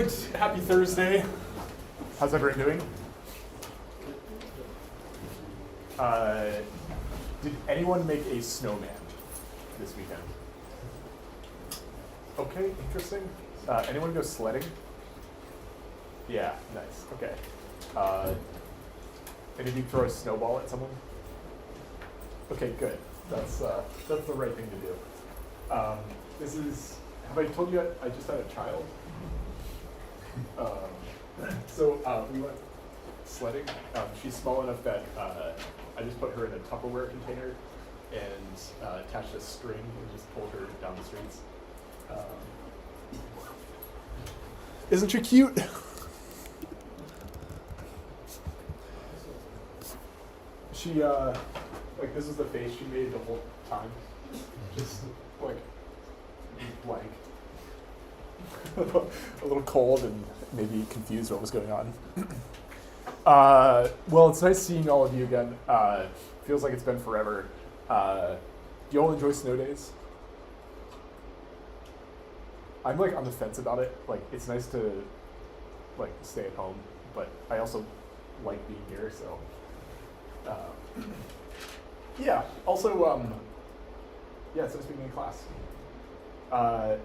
right, happy Thursday. How's everyone doing? Did anyone make a snowman this weekend? Okay, interesting. Anyone go sledding? Yeah, nice, okay. Any of you throw a snowball at someone? Okay, good. That's the right thing to do. Have I told you I just had a child? We went sledding. She's small enough that I just put her in a Tupperware container and attached a string and just pulled her down the streets. Isn't she cute? She, this is the face she made the whole time. Just, blank. A little cold and maybe confused what was going on. Well, it's nice seeing all of you again. Feels like it's been forever. Do you all enjoy snow days? I'm on the fence about it. It's nice to stay at home, but I also like being here, so yeah. Also, it's nice being in class.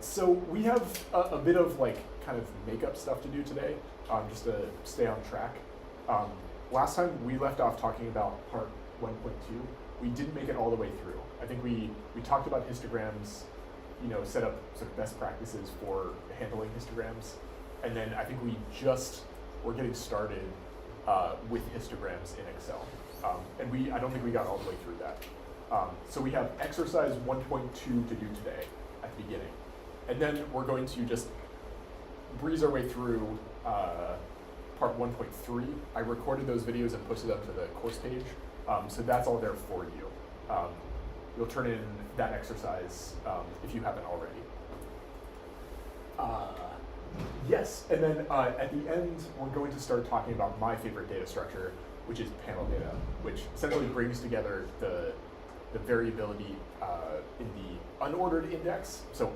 So we have a bit of kind of makeup stuff to do today, just to stay on track. Last time we left off talking about part 1.2. We didn't make it all the way through. I think we talked about histograms, set up sort of best practices for handling histograms, and then I think we're getting started with histograms in Excel. I don't think we got all the way through that. So we have exercise 1.2 to do today at the beginning. And then we're going to just breeze our way through part 1.3. I recorded those videos and posted them to the course page. So that's all there for you. You'll turn in that exercise if you haven't already. Yes, and then at the end, we're going to start talking about my favorite data structure, which is panel data, which essentially brings together the variability in the unordered index. So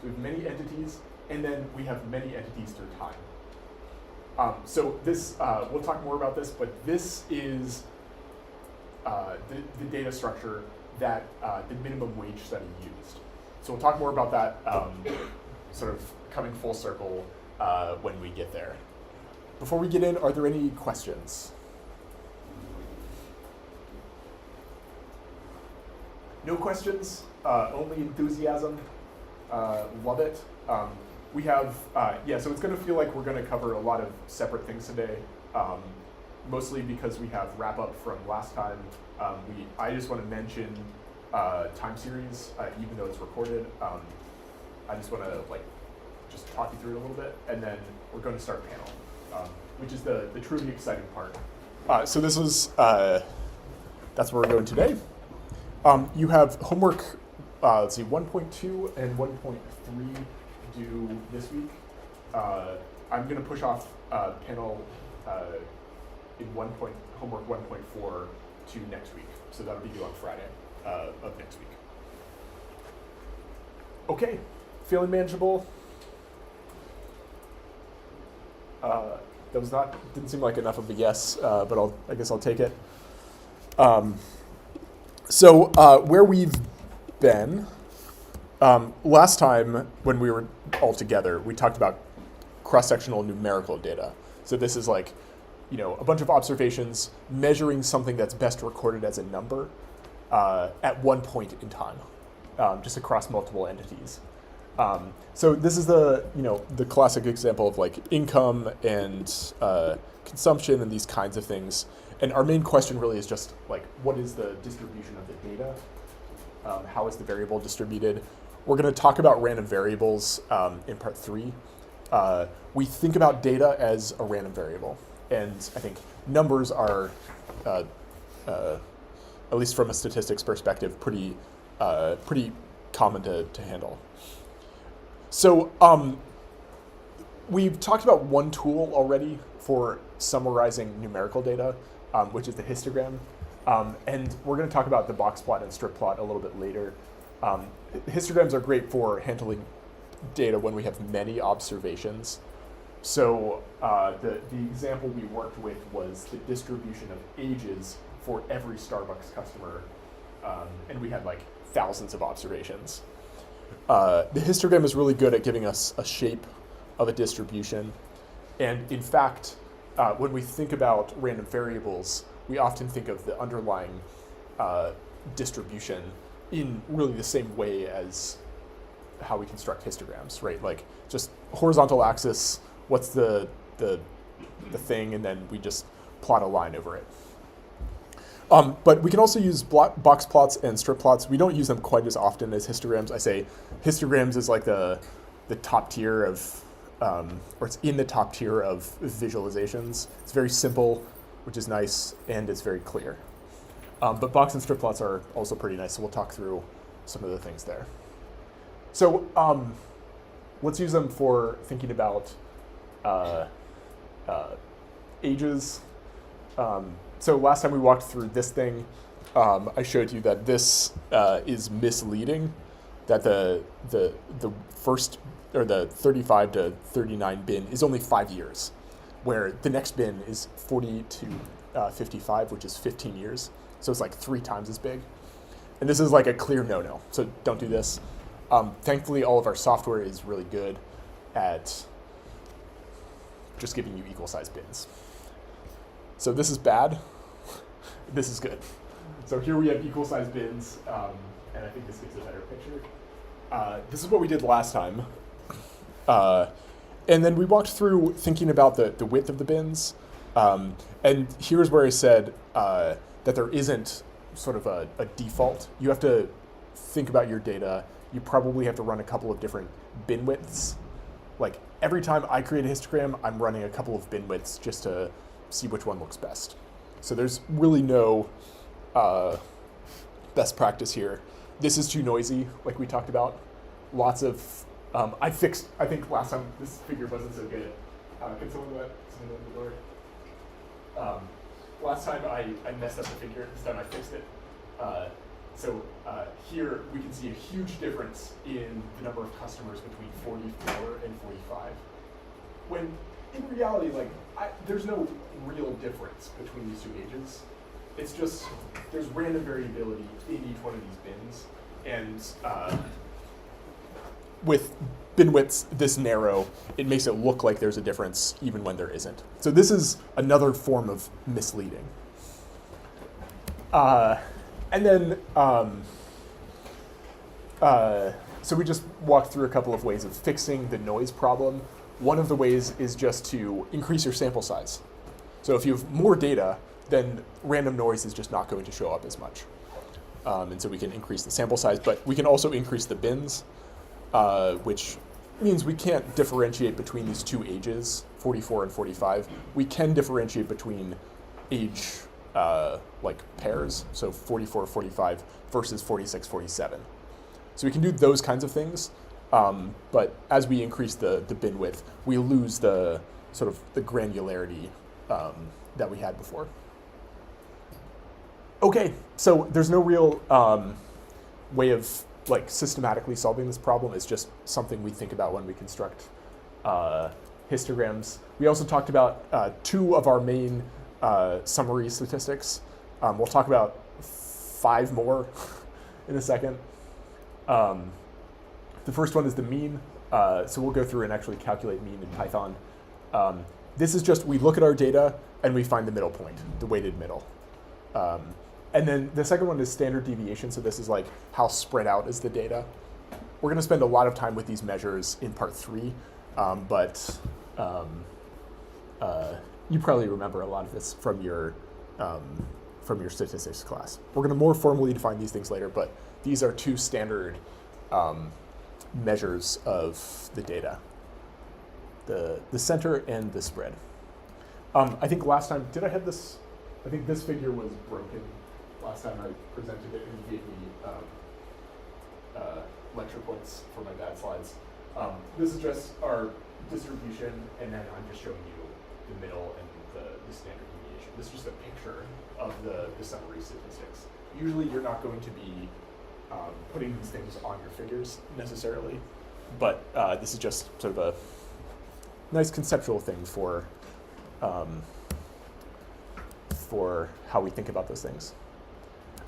we have many entities, and then we have many entities through time. So this, we'll talk more about this, but this is the data structure that the minimum wage study used. So we'll talk more about that sort of coming full circle when we get there. Before we get in, are there any questions? No questions, only enthusiasm. Love it. We have, so it's going to feel like we're going to cover a lot of separate things today, mostly because we have wrap up from last time. I just want to mention time series, even though it's recorded. I just want to just talk you through it a little bit, and then we're going to start panel, which is the truly exciting part. So this is, that's where we're going today. You have homework, 1.2 and 1.3 due this week. I'm going to push off panel in homework 1.4 to next week. So that'll be due on Friday of next week. Okay, feeling manageable? Didn't seem like enough of a yes, but I guess I'll take it. So where we've been, last time when we were all together, we talked about cross-sectional numerical data. So this is a bunch of observations measuring something that's best recorded as a number at one point in time, just across multiple entities. So this is the classic example of income and consumption and these kinds of things. And our main question really is just what is the distribution of the data? How is the variable distributed? We're going to talk about random variables in part 3. We think about data as a random variable, and I think numbers are, at least from a statistics perspective, pretty common to handle. So we've talked about one tool already for summarizing numerical data, which is the histogram. And we're going to talk about the box plot and strip plot a little bit later. Histograms are great for handling data when we have many observations. So the example we worked with was the distribution of ages for every Starbucks customer, and we had like thousands of observations. The histogram is really good at giving us a shape of a distribution, and in fact, when we think about random variables, we often think of the underlying distribution in really the same way as how we construct histograms, right? Like just horizontal axis, what's the thing, and then we just plot a line over it. But we can also use box plots and strip plots. We don't use them quite as often as histograms. I say histograms is like the top tier of, or it's in the top tier of visualizations. It's very simple, which is nice, and it's very clear. But box and strip plots are also pretty nice, so we'll talk through some of the things there. So let's use them for thinking about ages. So last time we walked through this thing, I showed you that this is misleading, that the first, or the 35 to 39 bin is only 5 years, where the next bin is 40 to 55, which is 15 years. So it's like 3 times as big. And this is like a clear no-no, so don't do this. Thankfully, all of our software is really good at just giving you equal size bins. So this is bad, this is good. So here we have equal size bins, and I think this gives a better picture. This is what we did last time. And then we walked through thinking about the width of the bins. And here's where I said that there isn't sort of a default. You have to think about your data. You probably have to run a couple of different bin widths. Like every time I create a histogram, I'm running a couple of bin widths just to see which one looks best. So there's really no best practice here. This is too noisy, like we talked about. Lots of, I think last time this figure wasn't so good. Can someone let the door? Last time I messed up the figure, this time I fixed it. So here we can see a huge difference in the number of customers between 44 and 45. When in reality, like, there's no real difference between these two ages. It's just, there's random variability in each one of these bins. And with bin widths this narrow, it makes it look like there's a difference even when there isn't. So this is another form of misleading. And then, so we just walked through a couple of ways of fixing the noise problem. One of the ways is just to increase your sample size. So if you have more data, then random noise is just not going to show up as much. And so we can increase the sample size, but we can also increase the bins, which means we can't differentiate between these two ages, 44 and 45. We can differentiate between age like pairs, so 44, 45 versus 46, 47. So we can do those kinds of things, but as we increase the bin width, we lose the sort of the granularity that we had before. Okay, so there's no real way of like systematically solving this problem. It's just something we think about when we construct histograms. We also talked about 2 of our main summary statistics. We'll talk about 5 more in a second. The first one is the mean. So we'll go through and actually calculate mean in Python. This is just, we look at our data and we find the middle point, the weighted middle. And then the second one is standard deviation. So this is like how spread out is the data. We're going to spend a lot of time with these measures in part 3, but you probably remember a lot of this from your statistics class. We're going to more formally define these things later, but these are 2 standard measures of the data, the center and the spread. I think last time, did I have this? I think this figure was broken last time I presented it, and you gave me lecture points for my bad slides. This is just our distribution, and then I'm just showing you the middle and the standard deviation. This is just a picture of the summary statistics. Usually you're not going to be putting these things on your figures necessarily, but this is just sort of a nice conceptual thing for how we think about those things.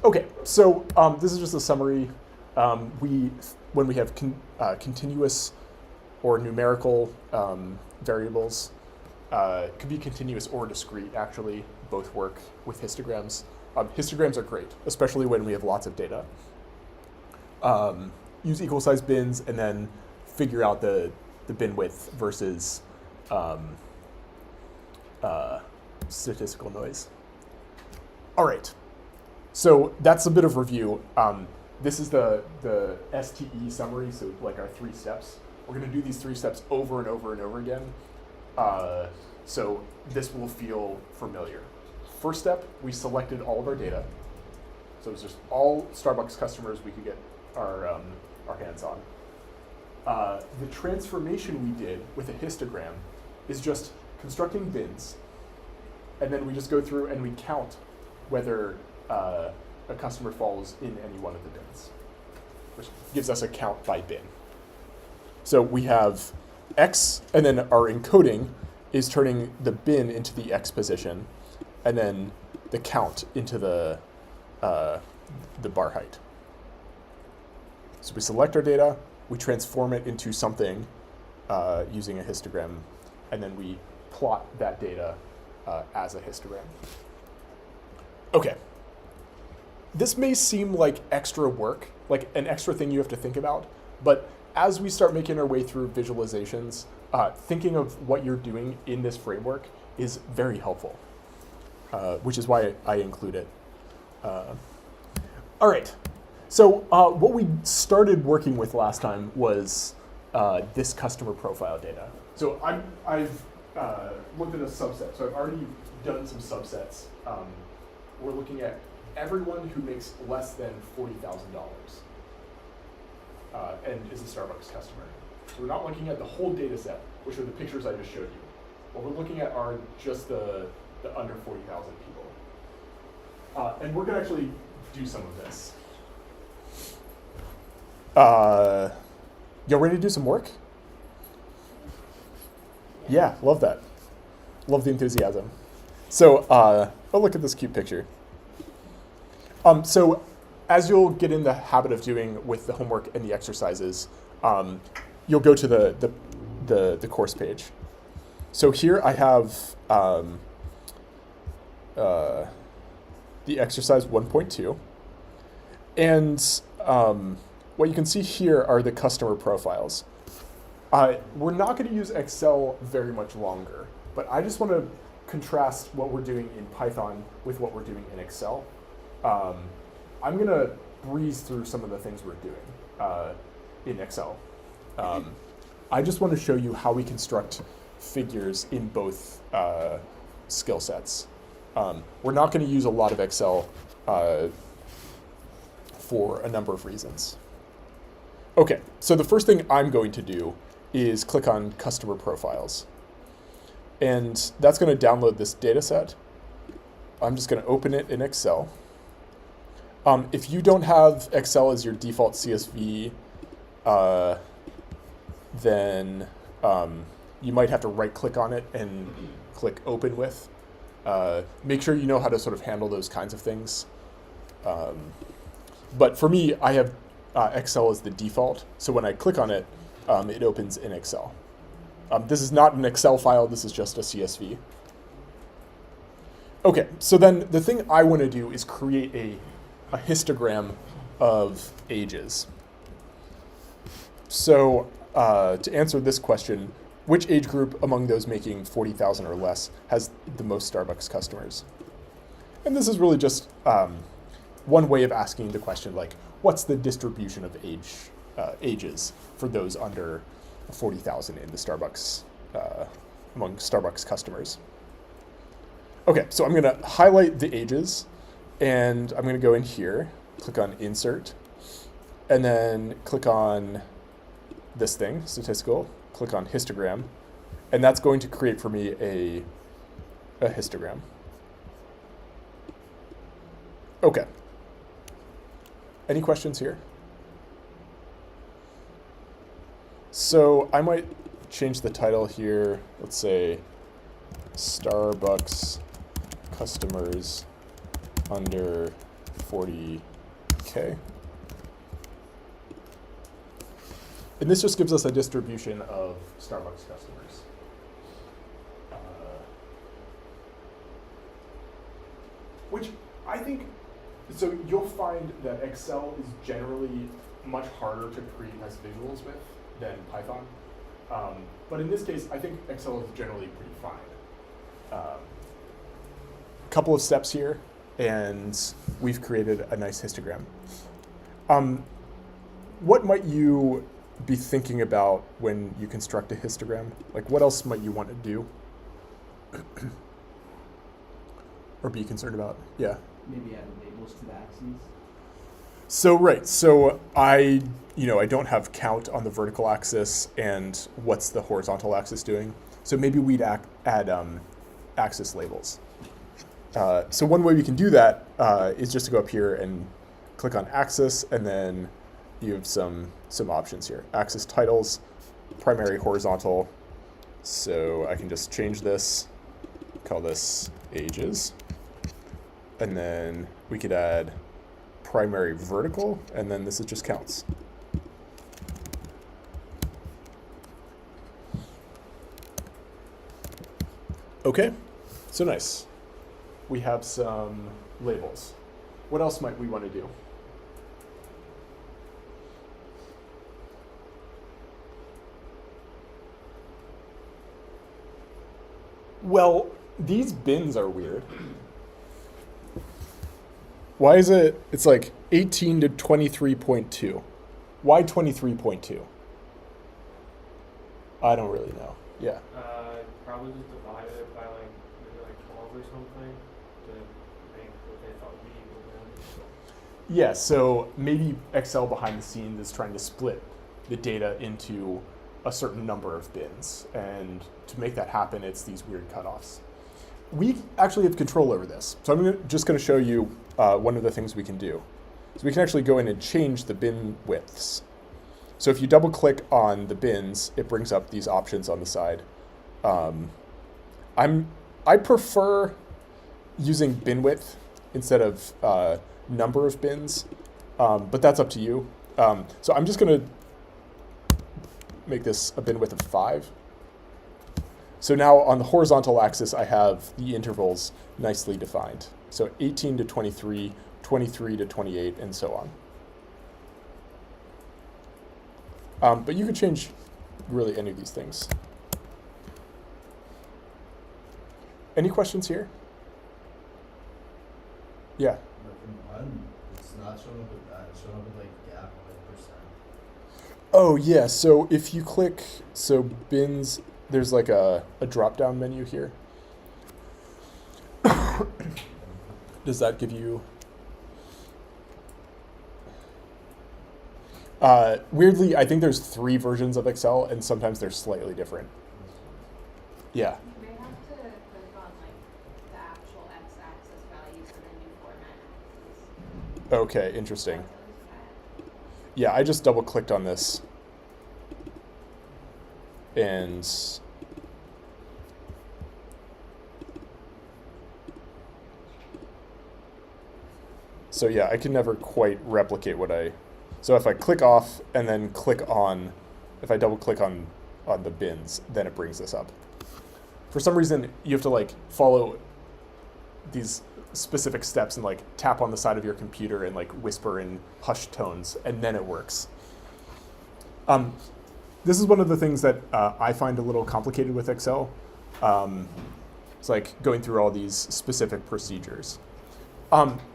Okay, so this is just a summary. When we have continuous or numerical variables, it could be continuous or discrete, actually. Both work with histograms. Histograms are great, especially when we have lots of data. Use equal size bins and then figure out the bin width versus statistical noise. All right, so that's a bit of review. This is the STE summary, so like our 3 steps. We're gonna do these 3 steps over and over and over again. So this will feel familiar. First step, we selected all of our data. So it was just all Starbucks customers we could get our hands on. The transformation we did with a histogram is just constructing bins, and then we just go through and we count whether a customer falls in any one of the bins, which gives us a count by bin. So we have X, and then our encoding is turning the bin into the X position, and then the count into the bar height. So we select our data, we transform it into something using a histogram, and then we plot that data as a histogram. Okay. This may seem like extra work, like an extra thing you have to think about, but as we start making our way through visualizations, thinking of what you're doing in this framework is very helpful, which is why I include it. All right, so what we started working with last time was this customer profile data. So I've looked at a subset, so I've already done some subsets. We're looking at everyone who makes less than $40,000 and is a Starbucks customer. So we're not looking at the whole data set, which are the pictures I just showed you. What we're looking at are just the under 40,000 people. And we're gonna actually do some of this. Y'all ready to do some work? Yeah, love that. Love the enthusiasm. So, oh, look at this cute picture. So as you'll get in the habit of doing with the homework and the exercises, you'll go to the course page. So here I have the exercise 1.2. And what you can see here are the customer profiles. We're not going to use Excel very much longer, but I just want to contrast what we're doing in Python with what we're doing in Excel. I'm going to breeze through some of the things we're doing in Excel. I just want to show you how we construct figures in both skill sets. We're not going to use a lot of Excel for a number of reasons. Okay, so the first thing I'm going to do is click on customer profiles. And that's going to download this data set. I'm just going to open it in Excel. If you don't have Excel as your default CSV, then you might have to right-click on it and click Open With. Make sure you know how to sort of handle those kinds of things. But for me, I have Excel as the default, so when I click on it, it opens in Excel. This is not an Excel file, this is just a CSV. Okay, so then the thing I want to do is create a histogram of ages. So to answer this question, which age group among those making 40,000 or less has the most Starbucks customers? And this is really just one way of asking the question, like, what's the distribution of ages for those under 40,000 in the Starbucks, among Starbucks customers? Okay, so I'm going to highlight the ages, and I'm going to go in here, click on Insert, and then click on this thing, Statistical, click on Histogram, and that's going to create for me a histogram. Okay. Any questions here? So I might change the title here. Let's say Starbucks customers under 40K. And this just gives us a distribution of Starbucks customers. Which I think, so you'll find that Excel is generally much harder to create nice visuals with than Python. But in this case, I think Excel is generally pretty fine. Couple of steps here, and we've created a nice histogram. What might you be thinking about when you construct a histogram? Like, what else might you want to do? Or be concerned about? Yeah. Maybe add labels to the axes. So right, so I don't have count on the vertical axis, and what's the horizontal axis doing? So maybe we'd add axis labels. So one way we can do that is just to go up here and click on axis, and then you have some options here. Axis titles, primary horizontal. So I can just change this, call this ages, and then we could add primary vertical, and then this is just counts. Okay, so nice. We have some labels. What else might we want to do? Well, these bins are weird. Why is it, it's like 18 to 23.2. Why 23.2? I don't really know. Yeah. Probably just divided it by like maybe like 12 or something to make what they thought would be equal to. Yeah, so maybe Excel behind the scenes is trying to split the data into a certain number of bins. And to make that happen, it's these weird cutoffs. We actually have control over this. So I'm just going to show you one of the things we can do. So we can actually go in and change the bin widths. So if you double click on the bins, it brings up these options on the side. I prefer using bin width instead of number of bins, but that's up to you. So I'm just going to make this a bin width of 5. So now on the horizontal axis, I have the intervals nicely defined. So 18 to 23, 23 to 28, and so on. But you could change really any of these things. Any questions here? Yeah. It's not showing up with that. It's showing up with like gap, like %. Oh yeah, so if you click, so bins, there's like a drop-down menu here. Does that give you? Weirdly, I think there's 3 versions of Excel, and sometimes they're slightly different. Yeah. You may have to click on like the actual x-axis values and then do format axis. Okay, interesting. Yeah, I just double clicked on this. And so yeah, I can never quite replicate what so if I click off and then click on, if I double click on the bins, then it brings this up. For some reason, you have to like follow these specific steps and like tap on the side of your computer and like whisper in hushed tones, and then it works. This is one of the things that I find a little complicated with Excel. It's like going through all these specific procedures.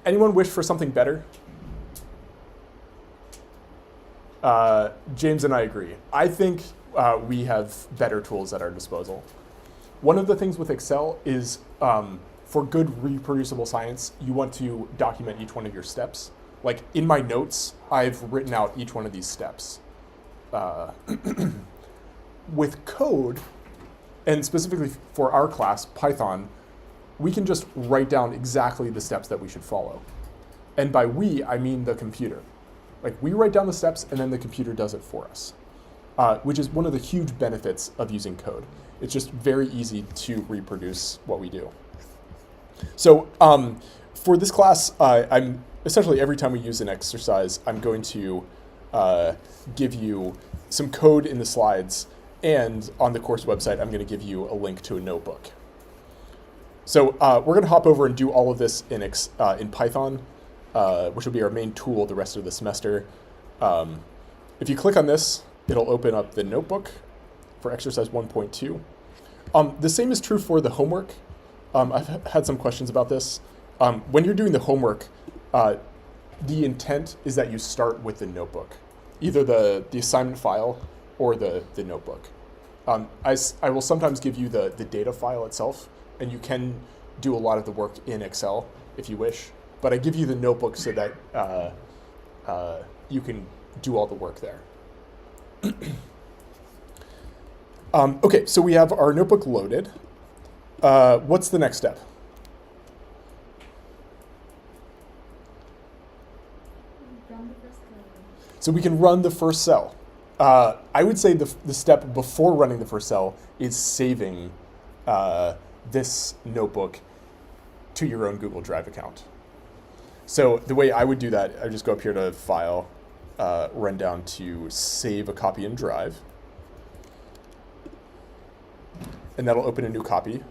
Anyone wish for something better? James and I agree. I think we have better tools at our disposal. One of the things with Excel is for good reproducible science, you want to document each one of your steps. Like in my notes, I've written out each one of these steps. With code, and specifically for our class, Python, we can just write down exactly the steps that we should follow. And by we, I mean the computer. Like we write down the steps and then the computer does it for us. which is one of the huge benefits of using code. It's just very easy to reproduce what we do. So for this class, I'm essentially every time we use an exercise, I'm going to give you some code in the slides, and on the course website, I'm going to give you a link to a notebook. So we're going to hop over and do all of this in Python, which will be our main tool the rest of the semester. If you click on this, it'll open up the notebook for exercise 1.2. The same is true for the homework. I've had some questions about this. When you're doing the homework, the intent is that you start with the notebook, either the assignment file or the notebook. I will sometimes give you the data file itself, and you can do a lot of the work in Excel if you wish, but I give you the notebook so that you can do all the work there. Okay, so we have our notebook loaded. What's the next step? So we can run the first cell. I would say the step before running the first cell is saving this notebook to your own Google Drive account. So the way I would do that, I would just go up here to File, run down to Save a Copy in Drive, and that'll open a new copy.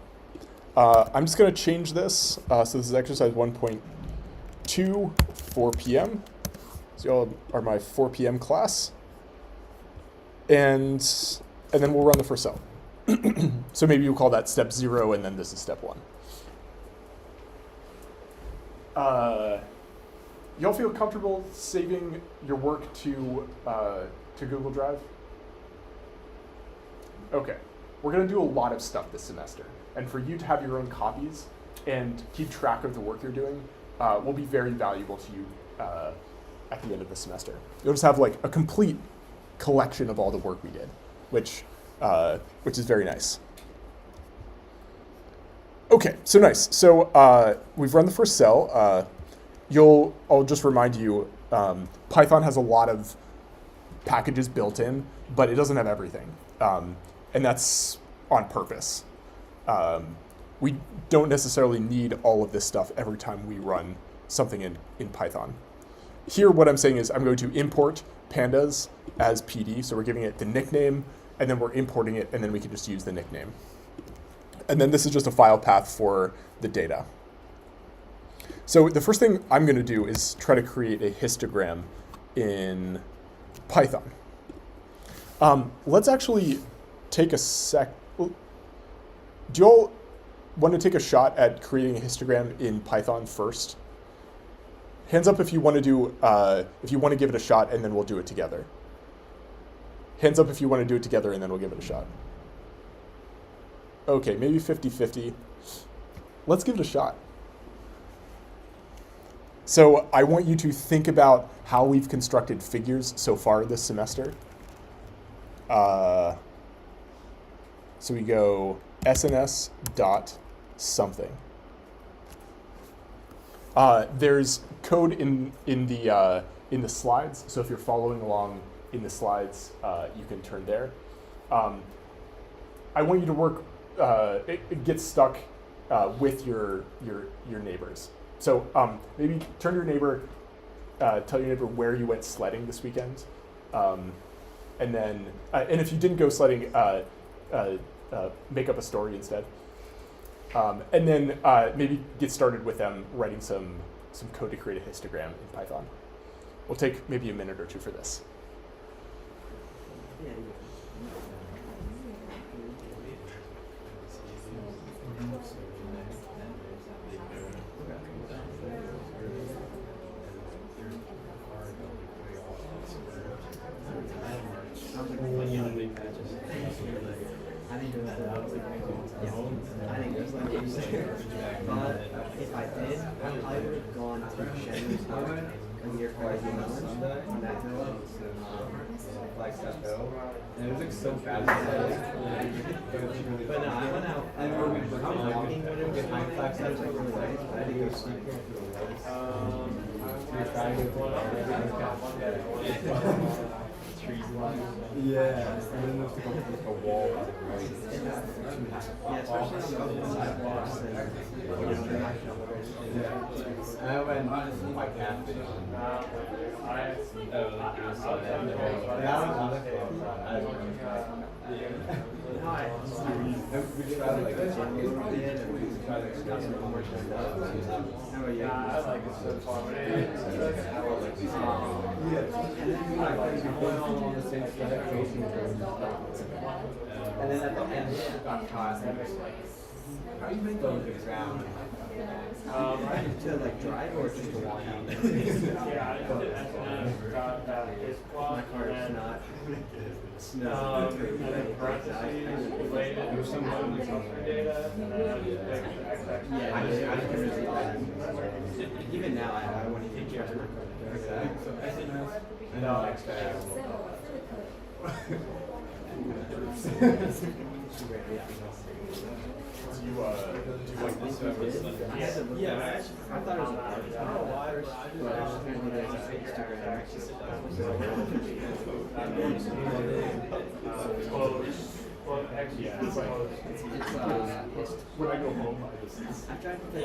I'm just going to change this. So this is exercise 1.2, 4 p.m. So y'all are my 4 p.m. class. And then we'll run the first cell. So maybe you'll call that step 0, and then this is step 1. Y'all feel comfortable saving your work to Google Drive? Okay. We're going to do a lot of stuff this semester. And for you to have your own copies and keep track of the work you're doing will be very valuable to you at the end of the semester. You'll just have like a complete collection of all the work we did, which is very nice. Okay, so nice. So we've run the first cell. I'll just remind you, Python has a lot of packages built in, but it doesn't have everything. And that's on purpose. We don't necessarily need all of this stuff every time we run something in Python. Here, what I'm saying is I'm going to import pandas as PD, so we're giving it the nickname, and then we're importing it, and then we can just use the nickname. And then this is just a file path for the data. So the first thing I'm going to do is try to create a histogram in Python. Let's actually take a sec. Do you all want to take a shot at creating a histogram in Python first? Hands up if you want to do, if you want to give it a shot, and then we'll do it together. Hands up if you want to do it together, and then we'll give it a shot. Okay, maybe 50-50. Let's give it a shot. So I want you to think about how we've constructed figures so far this semester. So we go SNS dot something. There's code in the slides, so if you're following along in the slides, you can turn there. I want you to work. It gets stuck with your neighbors. So maybe turn to your neighbor, tell your neighbor where you went sledding this weekend, and then and if you didn't go sledding, make up a story instead. And then maybe get started with them writing some code to create a histogram in Python. We'll take maybe a minute or two for this. If I did, I would have gone to Shenmue Tower and your car on that hill. And it was like so bad. But no, I went out. I was walking with him with my flags. I was like really nice. I had to go sleep. trees in there. Yeah, and then there's like a wall by the road. Yeah, especially on the sidewalks and, international roads. And I went my cat video. We tried like a little bit, and we tried to express it more than that. Oh, yeah. I like it so far. And then at the end, got caught. How do you make those the ground? To like drive or just to walk out? Yeah, I did got that his plot, My car is and not. and then parentheses related to some of the customer data, and then I just picked the XX. Yeah, I just really that. Even now, I wouldn't even trust my car. No, Do you like this? yeah, I thought it was a part of but I was thinking that it's When I go home, I just. I tried to take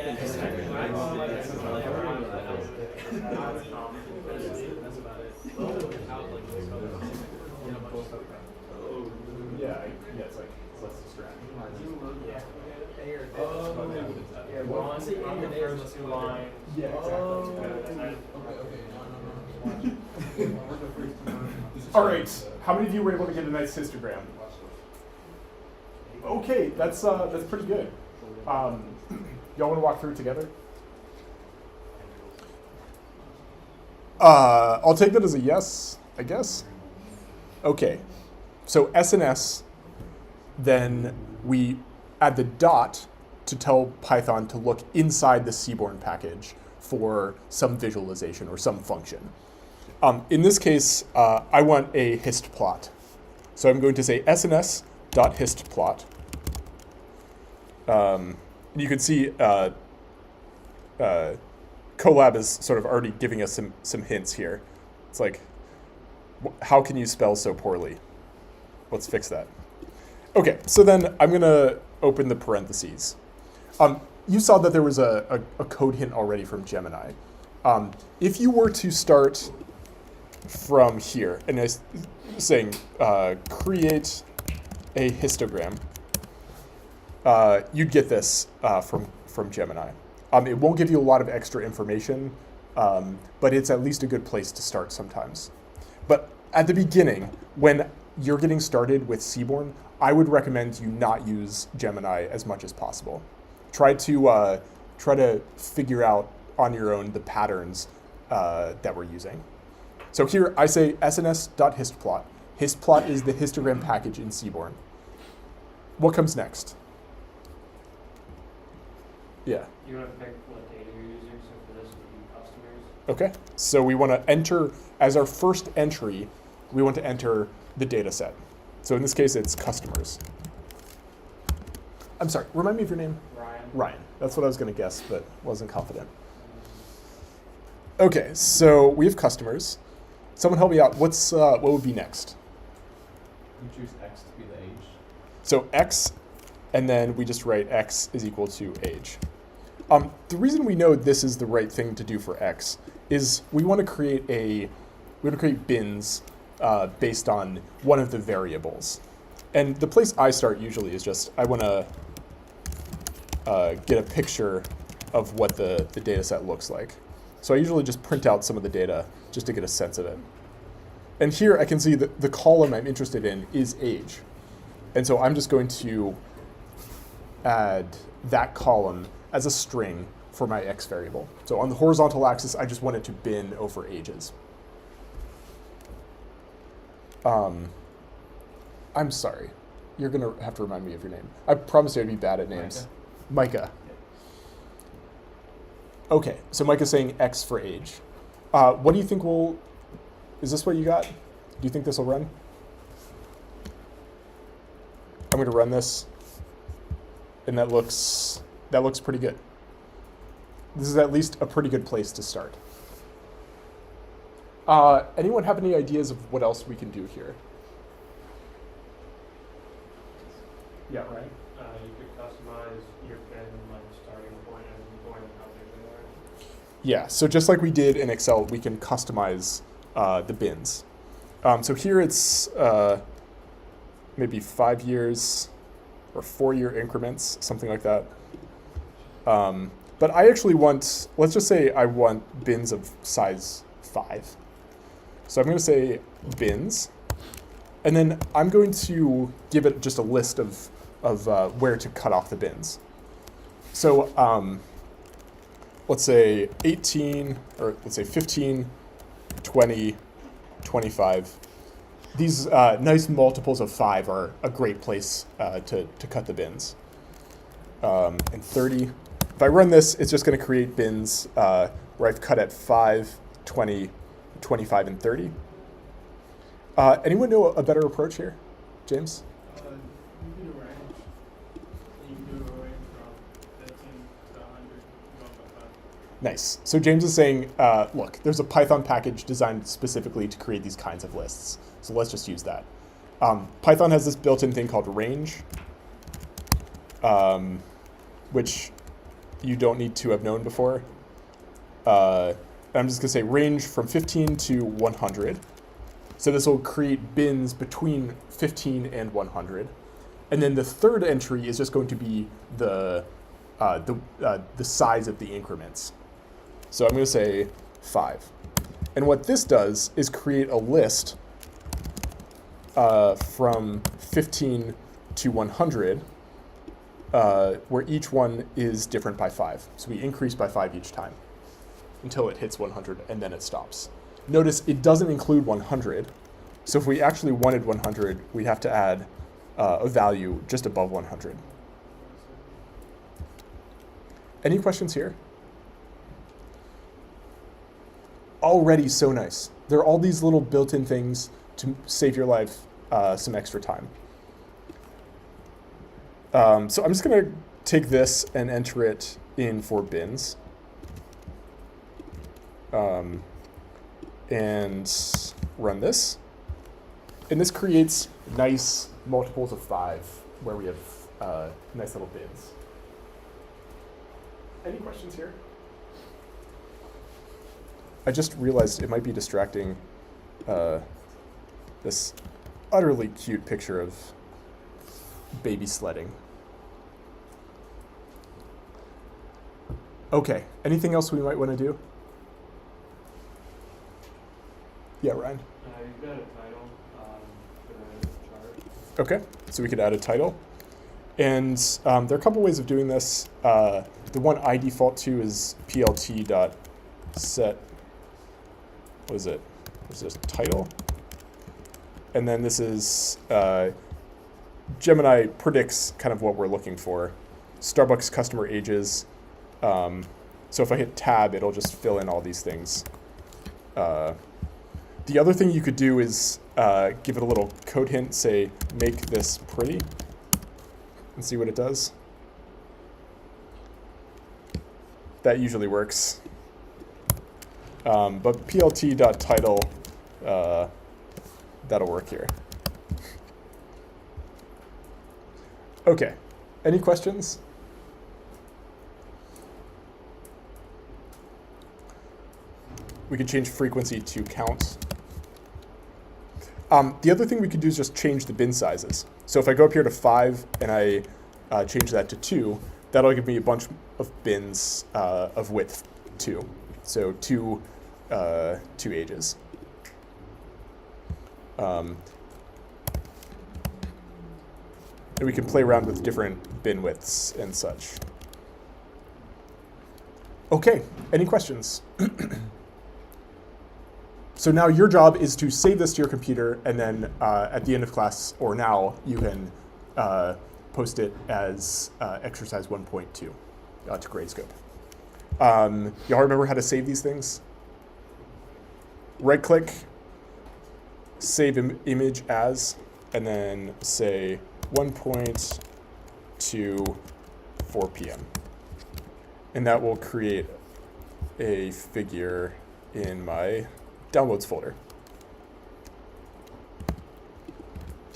Yeah, it's like less distracting. on the first two lines. Yeah, All right. How many of you were able to get a nice histogram? Okay, that's pretty good. Y'all want to walk through it together? I'll take that as a yes, I guess. Okay, so SNS, then we add the dot to tell Python to look inside the Seaborn package for some visualization or some function. In this case, I want a hist plot. So I'm going to say sns.histplot. You can see Colab is sort of already giving us some hints here. It's like, how can you spell so poorly? Let's fix that. Okay, so then I'm gonna open the parentheses. You saw that there was a code hint already from Gemini. If you were to start from here and it's saying create a histogram, you'd get this from Gemini. It won't give you a lot of extra information, but it's at least a good place to start sometimes. But at the beginning, when you're getting started with Seaborn, I would recommend you not use Gemini as much as possible. Try to figure out on your own the patterns that we're using. So here I say sns.histplot. Histplot is the histogram package in Seaborn. What comes next? Yeah. You want to pick what data you're using, so for this would be customers. Okay. So we want to enter, as our first entry, we want to enter the data set. So in this case, it's customers. I'm sorry, remind me of your name? Ryan. Ryan. That's what I was going to guess, but wasn't confident. Okay, so we have customers. Someone help me out. What would be next? You choose X to be the age. So X, and then we just write X is equal to age. The reason we know this is the right thing to do for X is we want to create bins based on one of the variables. And the place I start usually is just, I want to get a picture of what the data set looks like. So I usually just print out some of the data just to get a sense of it. And here I can see that the column I'm interested in is age. And so I'm just going to add that column as a string for my X variable. So on the horizontal axis, I just want it to bin over ages. I'm sorry. You're going to have to remind me of your name. I promised I'd be bad at names. Micah. Okay, so Micah's saying X for age. What do you think is this what you got? Do you think this will run? I'm going to run this, and that looks pretty good. This is at least a pretty good place to start. Anyone have any ideas of what else we can do here? Yeah, right. You could customize your bin like starting point and going how big they are. Yeah, so just like we did in Excel, we can customize the bins. So here it's maybe 5 years or 4-year increments, something like that. But I actually want, let's just say I want bins of size 5. So I'm going to say bins, and then I'm going to give it just a list of where to cut off the bins. So let's say 18, or let's say 15, 20, 25. These nice multiples of 5 are a great place to cut the bins. And 30. If I run this, it's just going to create bins where I've cut at 5, 20, 25, and 30. Anyone know a better approach here? James? You can do a range. You can do a range from 15 to 100 going by 5. Nice. So James is saying, look, there's a Python package designed specifically to create these kinds of lists. So let's just use that. Python has this built-in thing called range, which you don't need to have known before. I'm just going to say range from 15 to 100. So this will create bins between 15 and 100. And then the third entry is just going to be the size of the increments. So I'm going to say 5. And what this does is create a list from 15 to 100, where each one is different by 5. So we increase by 5 each time until it hits 100, and then it stops. Notice it doesn't include 100. So if we actually wanted 100, we'd have to add a value just above 100. Any questions here? Already so nice. There are all these little built-in things to save your life some extra time. So I'm just going to take this and enter it in for bins. And run this. And this creates nice multiples of 5 where we have nice little bins. Any questions here? I just realized it might be distracting this utterly cute picture of baby sledding. Okay, anything else we might want to do? Yeah, Ryan. You've got a title for the chart. Okay, so we could add a title. And there are a couple ways of doing this. The one I default to is plt.set, what is it? What's this, title? And then this is, Gemini predicts kind of what we're looking for. Starbucks customer ages. So if I hit tab, it'll just fill in all these things. The other thing you could do is give it a little code hint, say, make this pretty, and see what it does. That usually works. But plt.title, that'll work here. Okay, any questions? We could change frequency to count. The other thing we could do is just change the bin sizes. So if I go up here to 5 and I change that to 2, that'll give me a bunch of bins of width 2. So two ages. And we can play around with different bin widths and such. Okay, any questions? So now your job is to save this to your computer, and then at the end of class, or now, you can post it as exercise 1.2 to Gradescope. Y'all remember how to save these things? Right-click, save image as, and then say 1.2 4 p.m. And that will create a figure in my downloads folder.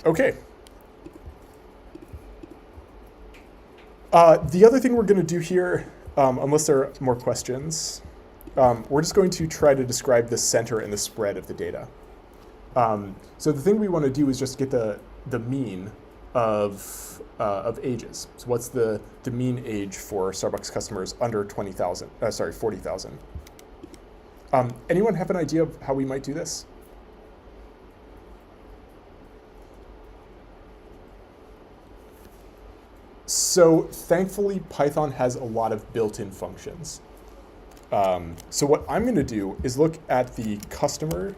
Okay. The other thing we're going to do here, unless there are more questions, we're just going to try to describe the center and the spread of the data. So the thing we want to do is just get the mean of ages. So what's the mean age for Starbucks customers under 40,000? Anyone have an idea of how we might do this? So thankfully, Python has a lot of built-in functions. So what I'm going to do is look at the customer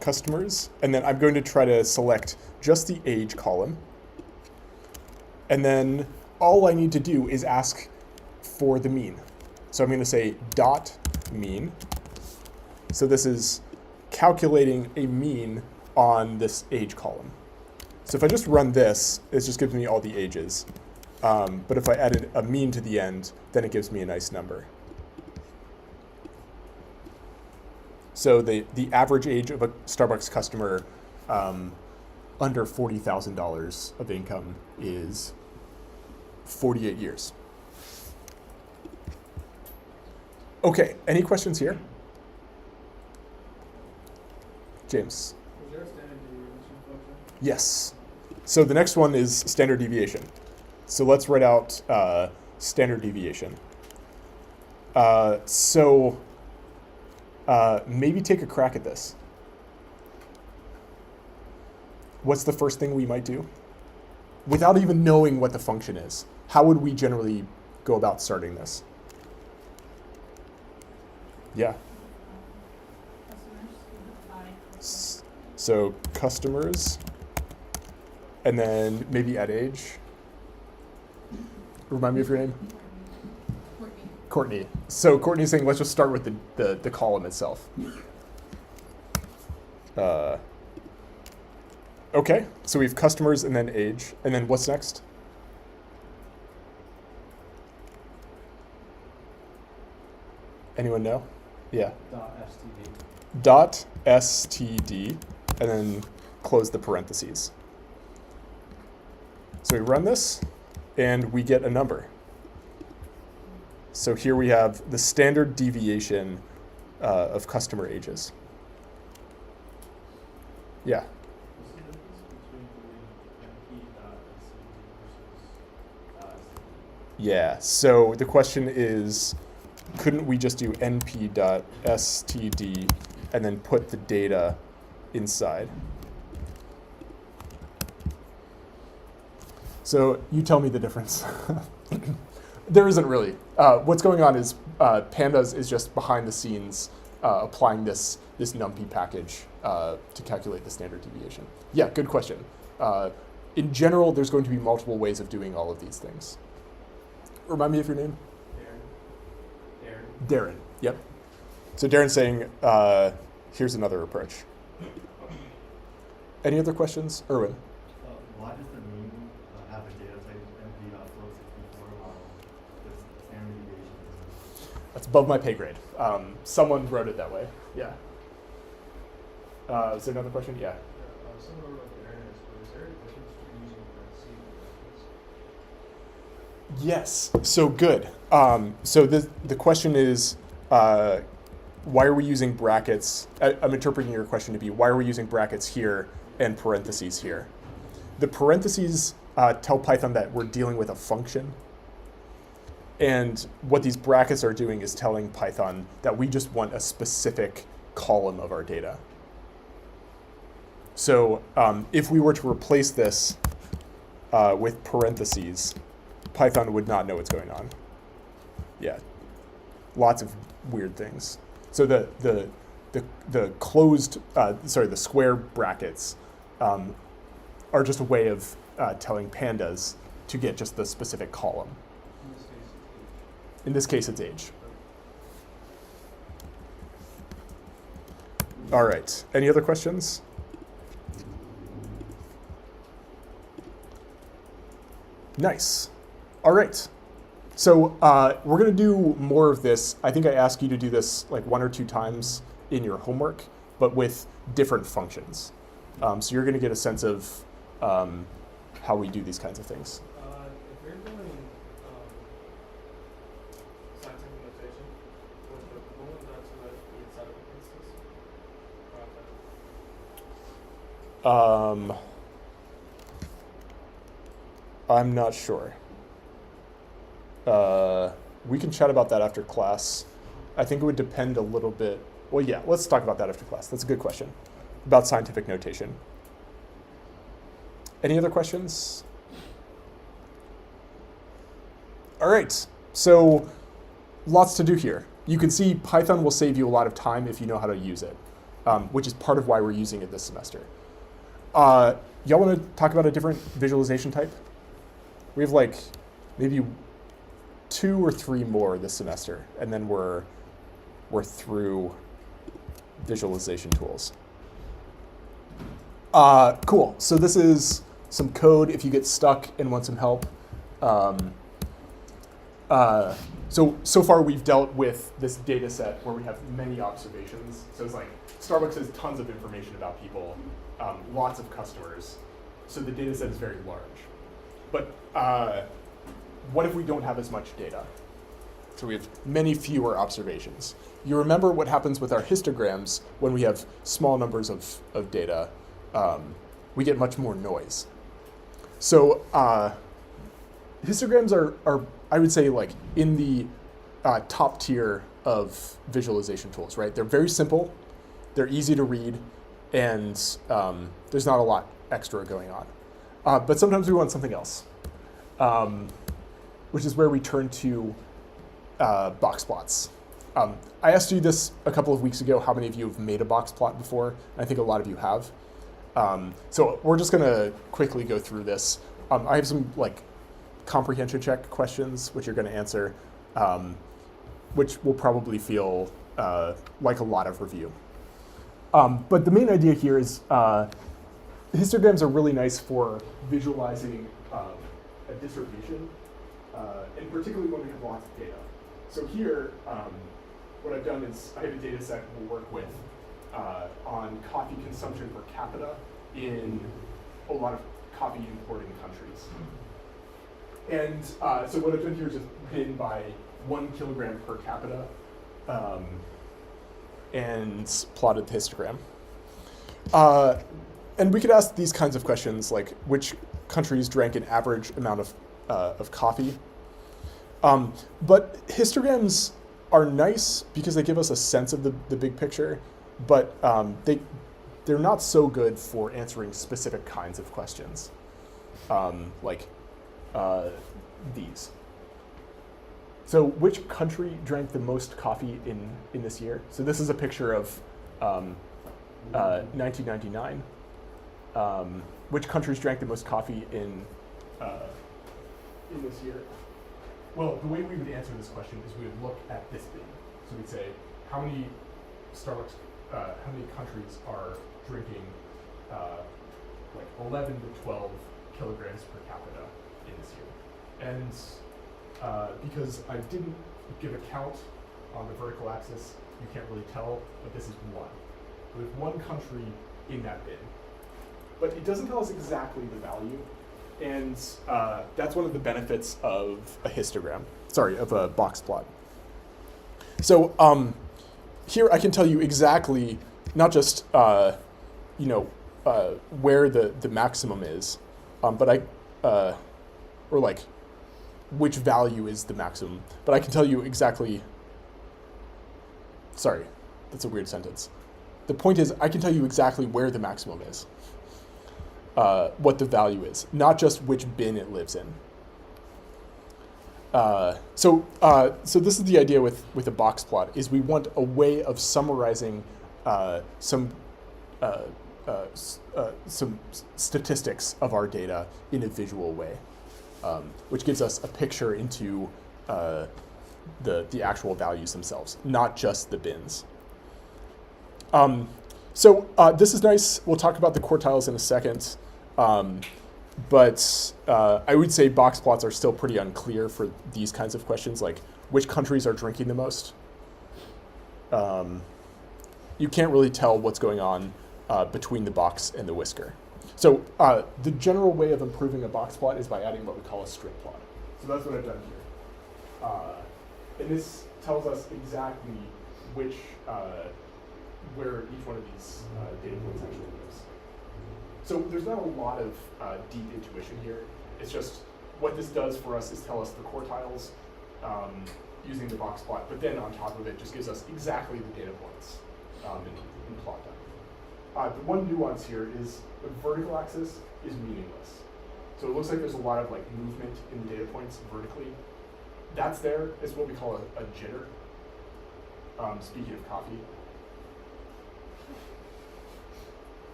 customers, and then I'm going to try to select just the age column. And then all I need to do is ask for the mean. So I'm going to say dot mean. So this is calculating a mean on this age column. So if I just run this, it just gives me all the ages. But if I added a mean to the end, then it gives me a nice number. So the average age of a Starbucks customer under $40,000 of income is 48 years. Okay, any questions here? James. Is there a standard deviation function? Yes. So the next one is standard deviation. So let's write out standard deviation. Maybe take a crack at this. What's the first thing we might do? Without even knowing what the function is, how would we generally go about starting this? Yeah. So customers, and then maybe add age. Remind me of your name? Courtney. So Courtney's saying, let's just start with the column itself. Okay, so we have customers and then age. And then what's next? Anyone know? Yeah. Dot std, and then close the parentheses. So we run this, and we get a number. So here we have the standard deviation of customer ages. Yeah. What's the difference between doing np.std versus Yeah, so the question is, couldn't we just do np.std and then put the data inside? So you tell me the difference. There isn't really. What's going on is Pandas is just behind the scenes applying this numpy package to calculate the standard deviation. Yeah, good question. In general, there's going to be multiple ways of doing all of these things. Remind me of your name? Darren. Yep. So Darren's saying, here's another approach. Any other questions? Erwin? Why does the mean have a data type np.float64 while the standard deviation doesn't? That's above my pay grade. Someone wrote it that way. Yeah. Is there another question? Yeah. Similar with fairness, but is there a difference between using parentheses and brackets? Yes. So good. So the question is, why are we using brackets? I'm interpreting your question to be, why are we using brackets here and parentheses here? The parentheses tell Python that we're dealing with a function. And what these brackets are doing is telling Python that we just want a specific column of our data. So if we were to replace this with parentheses, Python would not know what's going on. Yeah, lots of weird things. So the closed, the square brackets are just a way of telling Pandas to get just the specific column. In this case, it's age. All right, any other questions? Nice. All right. So we're going to do more of this. I think I asked you to do this like 1 or 2 times in your homework, but with different functions. So you're going to get a sense of how we do these kinds of things. If you're doing scientific notation, would the boolean not be inside of an instance? I'm not sure. We can chat about that after class. I think it would depend a little bit. Well, yeah, let's talk about that after class. That's a good question about scientific notation. Any other questions? All right, so lots to do here. You can see Python will save you a lot of time if you know how to use it, which is part of why we're using it this semester. Y'all want to talk about a different visualization type? We have like maybe 2 or 3 more this semester, and then we're through visualization tools. Cool. So this is some code if you get stuck and want some help. So far we've dealt with this data set where we have many observations. So it's like Starbucks has tons of information about people, lots of customers. So the data set is very large. But what if we don't have as much data? So we have many fewer observations. You remember what happens with our histograms when we have small numbers of data. We get much more noise. So histograms are, I would say, like in the top tier of visualization tools, right? They're very simple, they're easy to read, and there's not a lot extra going on. But sometimes we want something else, which is where we turn to box plots. I asked you this a couple of weeks ago, how many of you have made a box plot before? I think a lot of you have. So we're just gonna quickly go through this. I have some like comprehension check questions, which you're gonna answer, which will probably feel like a lot of review. But the main idea here is histograms are really nice for visualizing a distribution, and particularly when we have lots of data. So here, what I've done is I have a data set we'll work with on coffee consumption per capita in a lot of coffee importing countries. And so what I've done here is just bin by 1 kilogram per capita and plotted the histogram. And we could ask these kinds of questions like which countries drank an average amount of coffee. But histograms are nice because they give us a sense of the big picture, but they're not so good for answering specific kinds of questions, like these. So which country drank the most coffee in this year? So this is a picture of 1999. Which countries drank the most coffee in this year? Well, the way we would answer this question is we would look at this bin. So we'd say, how many Starbucks, how many countries are drinking like 11 to 12 kilograms per capita in this year? And because I didn't give a count on the vertical axis, you can't really tell, but this is 1. We have 1 country in that bin. But it doesn't tell us exactly the value. And that's one of the benefits of a histogram. Sorry, of a box plot. So here I can tell you exactly, not just where the maximum is, but or like which value is the maximum. But I can tell you exactly. Sorry, that's a weird sentence. The point is, I can tell you exactly where the maximum is. What the value is, not just which bin it lives in. So this is the idea with a box plot, is we want a way of summarizing some statistics of our data in a visual way, which gives us a picture into the actual values themselves, not just the bins. So this is nice. We'll talk about the quartiles in a second. but I would say box plots are still pretty unclear for these kinds of questions, like which countries are drinking the most. You can't really tell what's going on between the box and the whisker. So the general way of improving a box plot is by adding what we call a strip plot. So that's what I've done here. And this tells us exactly which, where each one of these data points actually lives. So there's not a lot of deep intuition here. It's just what this does for us is tell us the quartiles using the box plot, but then on top of it just gives us exactly the data points in plot time. The one nuance here is the vertical axis is meaningless. So it looks like there's a lot of like movement in the data points vertically. That's there. It's what we call a jitter. Speaking of coffee.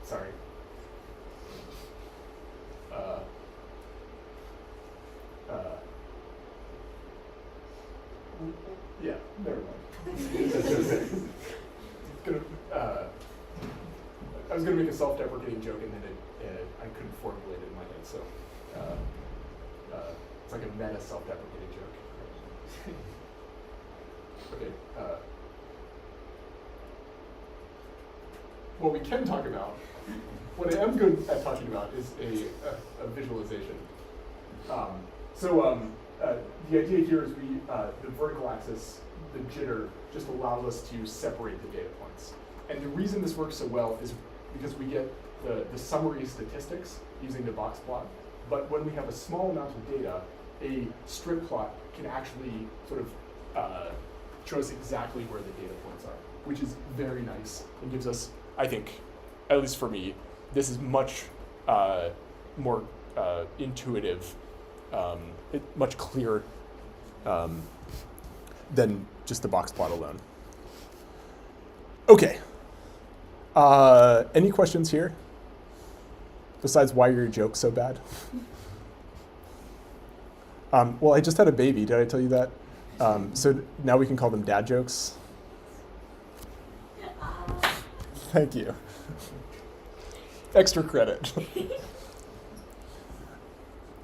Sorry. Yeah, never mind. I was gonna make a self-deprecating joke, and then I couldn't formulate it in my head, so it's like a meta self-deprecating joke. Okay. What we can talk about, what I am good at talking about, is a visualization. The idea here is the vertical axis, the jitter, just allows us to separate the data points. And the reason this works so well is because we get the summary statistics using the box plot. But when we have a small amount of data, a strip plot can actually sort of show us exactly where the data points are, which is very nice and gives us, I think, at least for me, this is much more intuitive, much clearer than just the box plot alone. Okay. Any questions here? Besides why your joke's so bad? Well, I just had a baby. Did I tell you that? So now we can call them dad jokes. Thank you. Extra credit.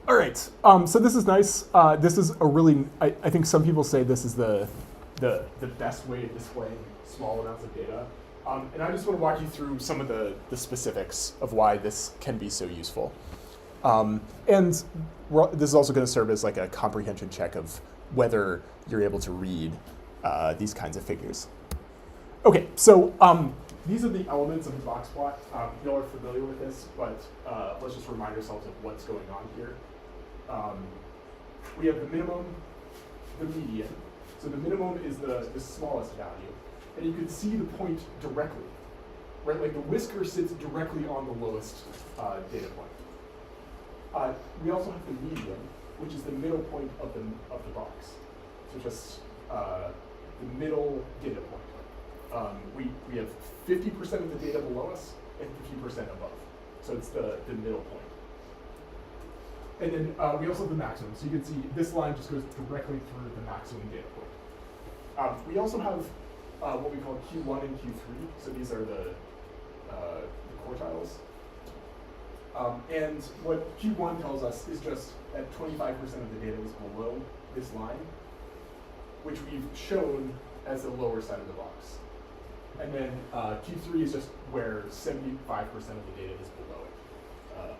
All right. So this is nice. This is a really, I think some people say this is the best way of displaying small amounts of data. And I just want to walk you through some of the specifics of why this can be so useful. And this is also going to serve as like a comprehension check of whether you're able to read these kinds of figures. Okay, so these are the elements of the box plot. You all are familiar with this, but let's just remind ourselves of what's going on here. We have the minimum, the median. So the minimum is the smallest value. And you can see the point directly, right? Like the whisker sits directly on the lowest data point. We also have the median, which is the middle point of the box. So just the middle data point. We have 50% of the data below us and 50% above. So it's the middle point. And then we also have the maximum. So you can see this line just goes directly through the maximum data point. We also have what we call Q1 and Q3. So these are the quartiles. And what Q1 tells us is just that 25% of the data is below this line, which we've shown as the lower side of the box. And then Q3 is just where 75% of the data is below it,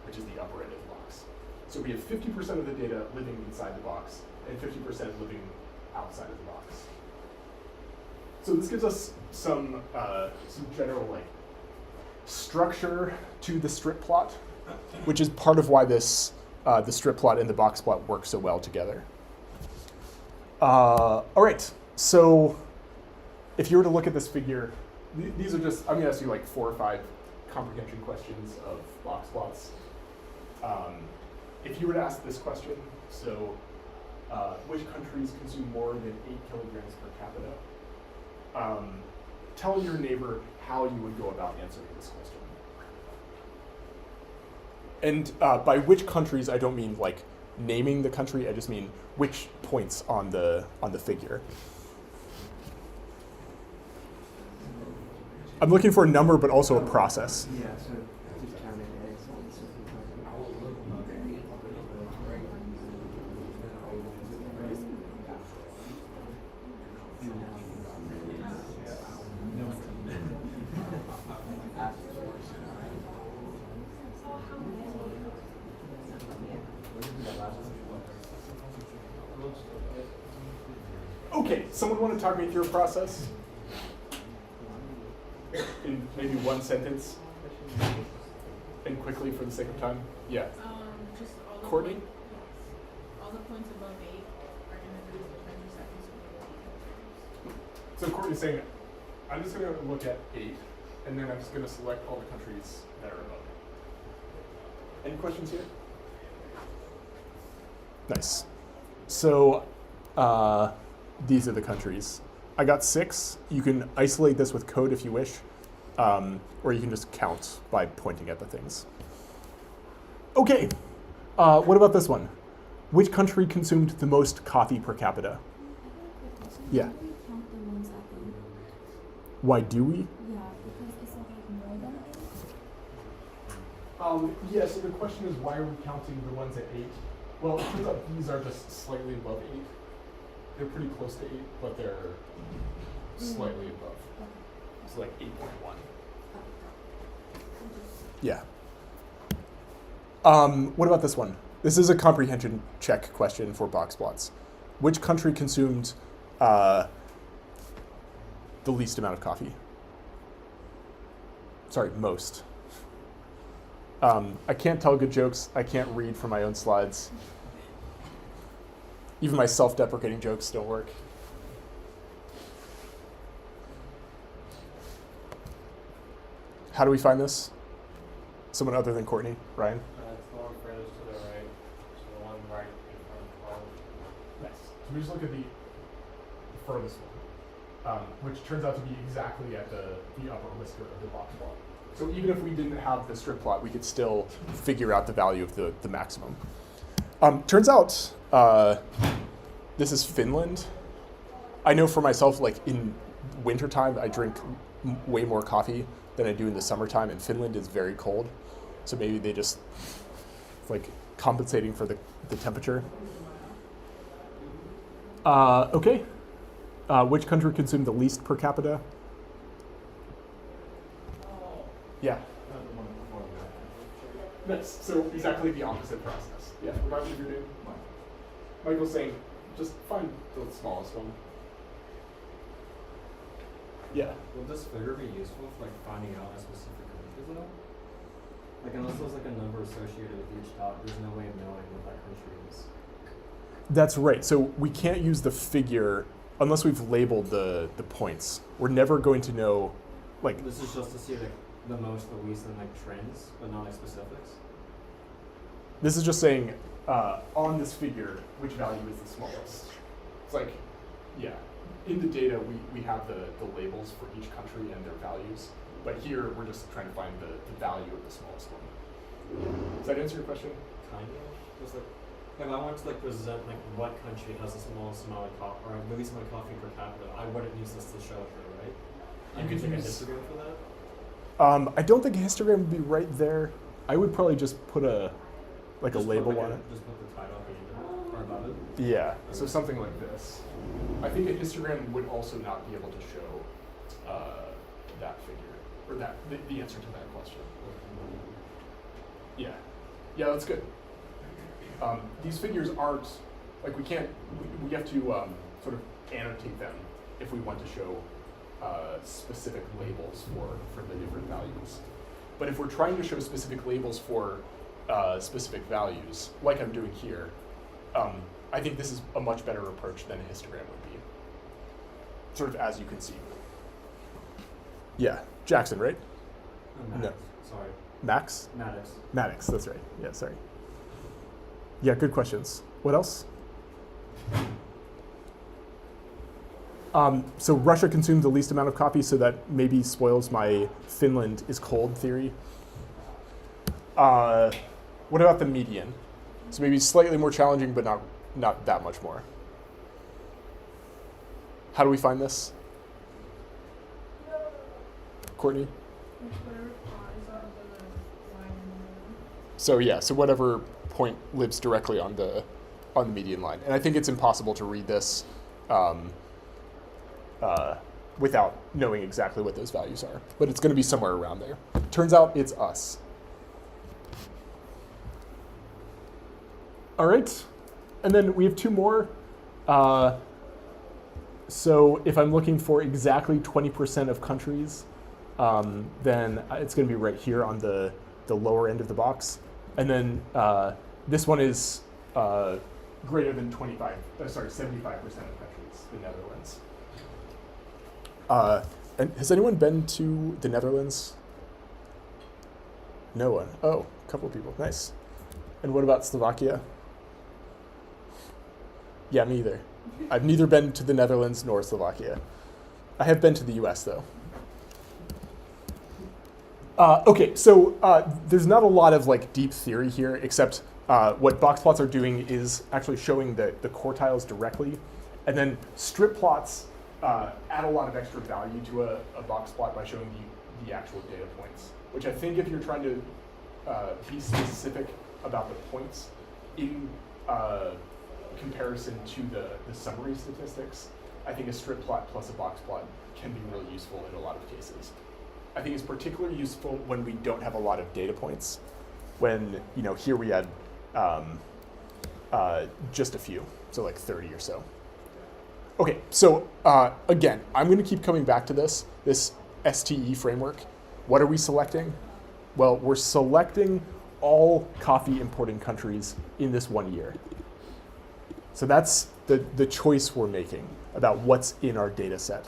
which is the upper end of the box. So we have 50% of the data living inside the box and 50% living outside of the box. So this gives us some general like structure to the strip plot, which is part of why this the strip plot and the box plot work so well together. All right, so if you were to look at this figure, these are just, I'm gonna ask you like 4 or 5 comprehension questions of box plots. If you were to ask this question, so which countries consume more than 8 kilograms per capita? Tell your neighbor how you would go about answering this question. And by which countries, I don't mean like naming the country, I just mean which points on the figure. I'm looking for a number, but also a process. Yeah, so just counted eggs on Okay, someone want to talk me through a process? In maybe one sentence? And quickly for the sake of time? Yeah. Just all the Courtney? points, all the points above 8 are introduced in 20 seconds. So Courtney's saying, I'm just going to look at 8, and then I'm just going to select all the countries that are above it. Any questions here? Nice. So these are the countries. I got 6. You can isolate this with code if you wish, or you can just count by pointing at the things. Okay, what about this one? Which country consumed the most coffee per capita? Yeah. Why do we count the ones at 8? Why do we? Yeah, because is it like more than 8? Yeah, so the question is, why are we counting the ones at 8? Well, it turns out these are just slightly above 8. They're pretty close to 8, but they're slightly above. So like 8.1. Yeah. What about this one? This is a comprehension check question for box plots. Which country consumed the least amount of coffee? Sorry, most. I can't tell good jokes. I can't read from my own slides. Even my self-deprecating jokes don't work. How do we find this? Someone other than Courtney? Ryan? It's the one furthest to the right, so the one right in front of 12. Nice. So we just look at the furthest one, which turns out to be exactly at the upper whisker of the box plot. So even if we didn't have the strip plot, we could still figure out the value of the maximum. Turns out this is Finland. I know for myself, like in wintertime, I drink way more coffee than I do in the summertime, and Finland is very cold. So maybe they just like compensating for the temperature. Okay. Which country consumed the least per capita? Yeah. Nice. So exactly the opposite process. Yeah. Remind me of your name. Michael's saying, just find the smallest one. Yeah. Will this figure be useful for like finding out a specific country though? Like unless there's like a number associated with each dot, there's no way of knowing what that country is. That's right. So we can't use the figure unless we've labeled the points. We're never going to know, like. This is just to see like the most, the least, and like trends, but not like specifics. This is just saying on this figure which value is the smallest. It's like, yeah. In the data, we have the labels for each country and their values, but here we're just trying to find the value of the smallest one. Does that answer your question? Kind of. Just like, if I wanted to like present like what country has the smallest amount of coffee, or the least amount of coffee per capita, I wouldn't use this to show her, right? You could like use a histogram for that. I don't think a histogram would be right there. I would probably just put a Just label put, like, on it. Just put the title beneath it or above it. Yeah. So something like this. I think a histogram would also not be able to show that figure or that the answer to that question. Yeah. Yeah, that's good. These figures aren't like we have to sort of annotate them if we want to show specific labels for the different values. But if we're trying to show specific labels for specific values, like I'm doing here, I think this is a much better approach than a histogram would be. Sort of as you can see. Yeah, Jackson, right? Maddox. No. Sorry. Max? Maddox. Maddox, that's right. Yeah, sorry. Yeah, good questions. What else? So Russia consumed the least amount of coffee, so that maybe spoils my Finland is cold theory. What about the median? So maybe slightly more challenging, but not that much more. How do we find this? Courtney? Whatever plot is on the line in the middle. So yeah, so whatever point lives directly on the median line. And I think it's impossible to read this without knowing exactly what those values are. But it's going to be somewhere around there. Turns out it's us. All right. And then we have 2 more. So if I'm looking for exactly 20% of countries, then it's going to be right here on the lower end of the box. And then this one is greater than 75% of countries, the Netherlands. And has anyone been to the Netherlands? No one. Oh, a couple of people. Nice. And what about Slovakia? Yeah, me either. I've neither been to the Netherlands nor Slovakia. I have been to the US, though. Okay, so there's not a lot of like deep theory here, except what box plots are doing is actually showing the quartiles directly, and then strip plots add a lot of extra value to a box plot by showing the actual data points, which I think if you're trying to be specific about the points in comparison to the summary statistics, I think a strip plot plus a box plot can be really useful in a lot of cases. I think it's particularly useful when we don't have a lot of data points. When, here we had just a few, so like 30 or so. Okay, so again, I'm going to keep coming back to this STE framework. What are we selecting? Well, we're selecting all coffee importing countries in this 1 year. So that's the choice we're making about what's in our data set.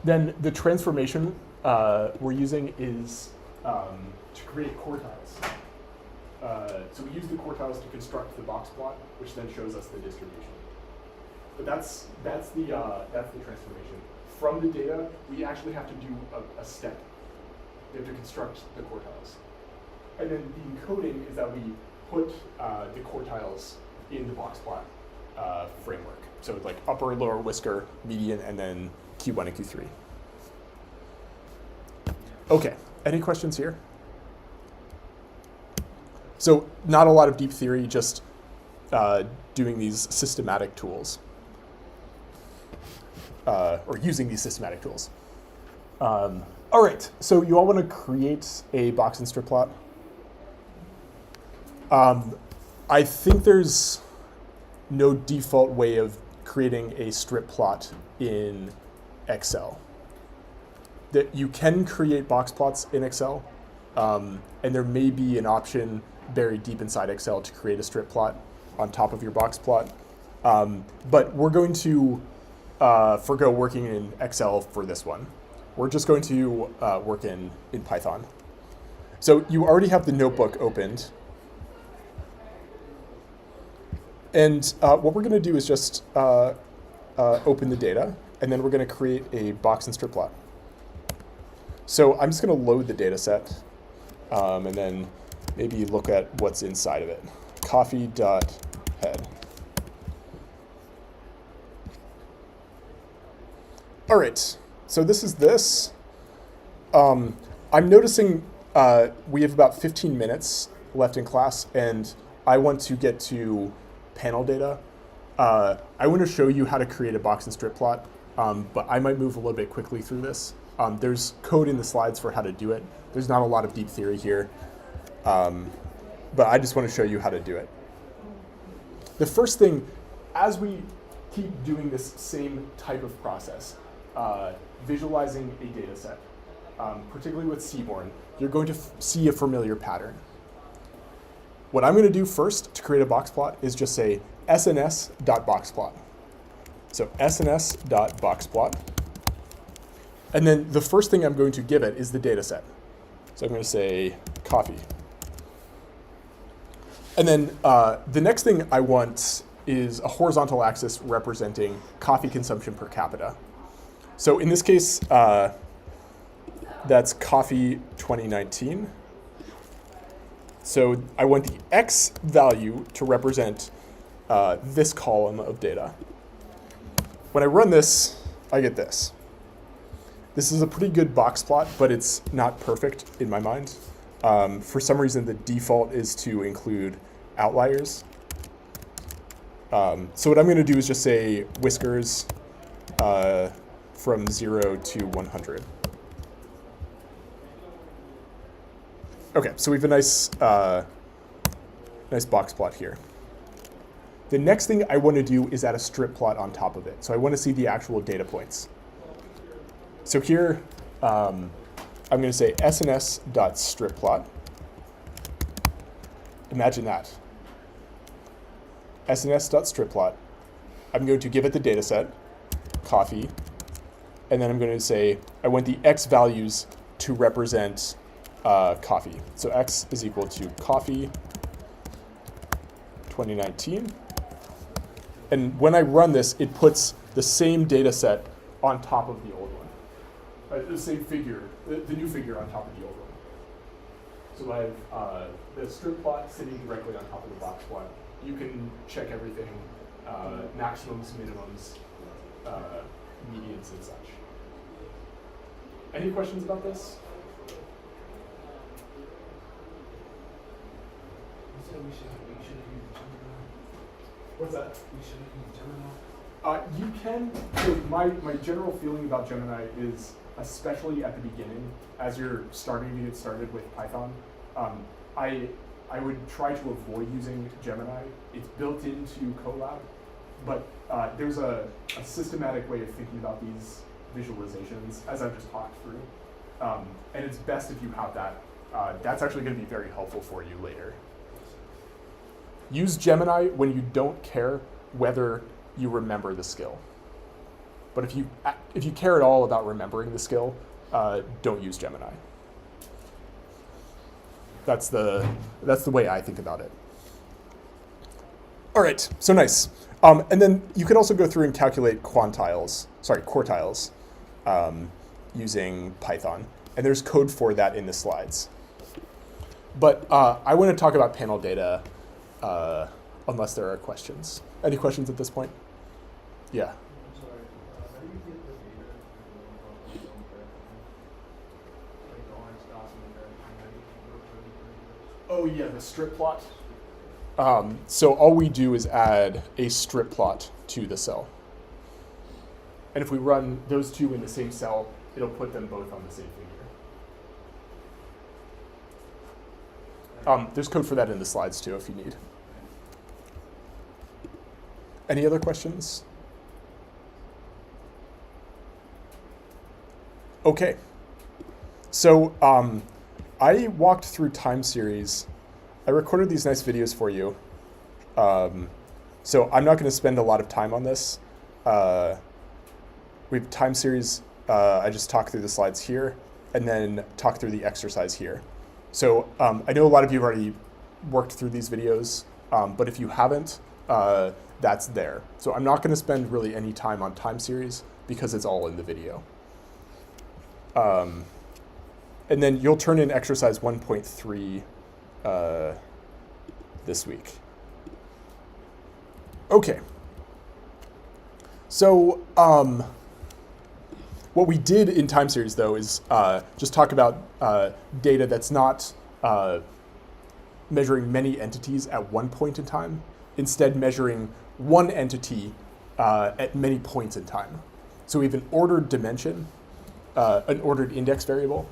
Then the transformation we're using is to create quartiles. So we use the quartiles to construct the box plot, which then shows us the distribution. But that's the transformation. From the data, we actually have to do a step. We have to construct the quartiles. And then the encoding is that we put the quartiles in the box plot framework. So like upper, lower whisker, median, and then Q1 and Q3. Okay, any questions here? So not a lot of deep theory, just doing these systematic tools. Or using these systematic tools. All right, so you all want to create a box and strip plot? I think there's no default way of creating a strip plot in Excel. That you can create box plots in Excel, and there may be an option buried deep inside Excel to create a strip plot on top of your box plot. But we're going to forgo working in Excel for this one. We're just going to work in Python. So you already have the notebook opened. And what we're going to do is just open the data, and then we're going to create a box and strip plot. So I'm just going to load the data set, and then maybe look at what's inside of it. Coffee.head. All right, so this is this. I'm noticing we have about 15 minutes left in class, and I want to get to panel data. I want to show you how to create a box and strip plot, but I might move a little bit quickly through this. There's code in the slides for how to do it. There's not a lot of deep theory here, but I just want to show you how to do it. The first thing, as we keep doing this same type of process, visualizing a data set, particularly with Seaborn, you're going to see a familiar pattern. What I'm going to do first to create a box plot is just say sns.boxplot. So sns.boxplot. And then the first thing I'm going to give it is the data set. So I'm going to say coffee. And then the next thing I want is a horizontal axis representing coffee consumption per capita. So in this case, that's coffee 2019. So I want the X value to represent this column of data. When I run this, I get this. This is a pretty good box plot, but it's not perfect in my mind. For some reason, the default is to include outliers. So what I'm going to do is just say whiskers from 0 to 100. Okay, so we have a nice box plot here. The next thing I want to do is add a strip plot on top of it. So I want to see the actual data points. So here, I'm going to say sns.stripplot. Imagine that. sns.stripplot. I'm going to give it the data set, coffee, and then I'm going to say I want the x values to represent coffee. So x is equal to coffee 2019. And when I run this, it puts the same data set on top of the old one. The same figure, the new figure on top of the old one. So I have the strip plot sitting directly on top of the box plot. You can check everything, maximums, minimums, medians, and such. Any questions about this? What's that? You can. So my general feeling about Gemini is, especially at the beginning, as you're starting to get started with Python, I would try to avoid using Gemini. It's built into Colab, but there's a systematic way of thinking about these visualizations, as I've just talked through. And it's best if you have that. That's actually going to be very helpful for you later. Use Gemini when you don't care whether you remember the skill. But if you care at all about remembering the skill, don't use Gemini. That's the way I think about it. All right, so nice. And then you can also go through and calculate quartiles using Python. And there's code for that in the slides. But I want to talk about panel data unless there are questions. Any questions at this point? Yeah. I'm sorry, how do you get the data to the like the orange dots in the Oh yeah, the strip plot. So all we do is add a strip plot to the cell. And if we run those two in the same cell, it'll put them both on the same figure. There's code for that in the slides too if you need. Any other questions? Okay. So I walked through time series. I recorded these nice videos for you. So I'm not going to spend a lot of time on this. We have time series. I just talked through the slides here and then talk through the exercise here. So I know a lot of you have already worked through these videos, but if you haven't, that's there. So I'm not going to spend really any time on time series because it's all in the video. And then you'll turn in exercise 1.3 this week. Okay. So what we did in time series, though, is just talk about data that's not measuring many entities at one point in time, instead measuring one entity at many points in time. So we have an ordered dimension, an ordered index variable,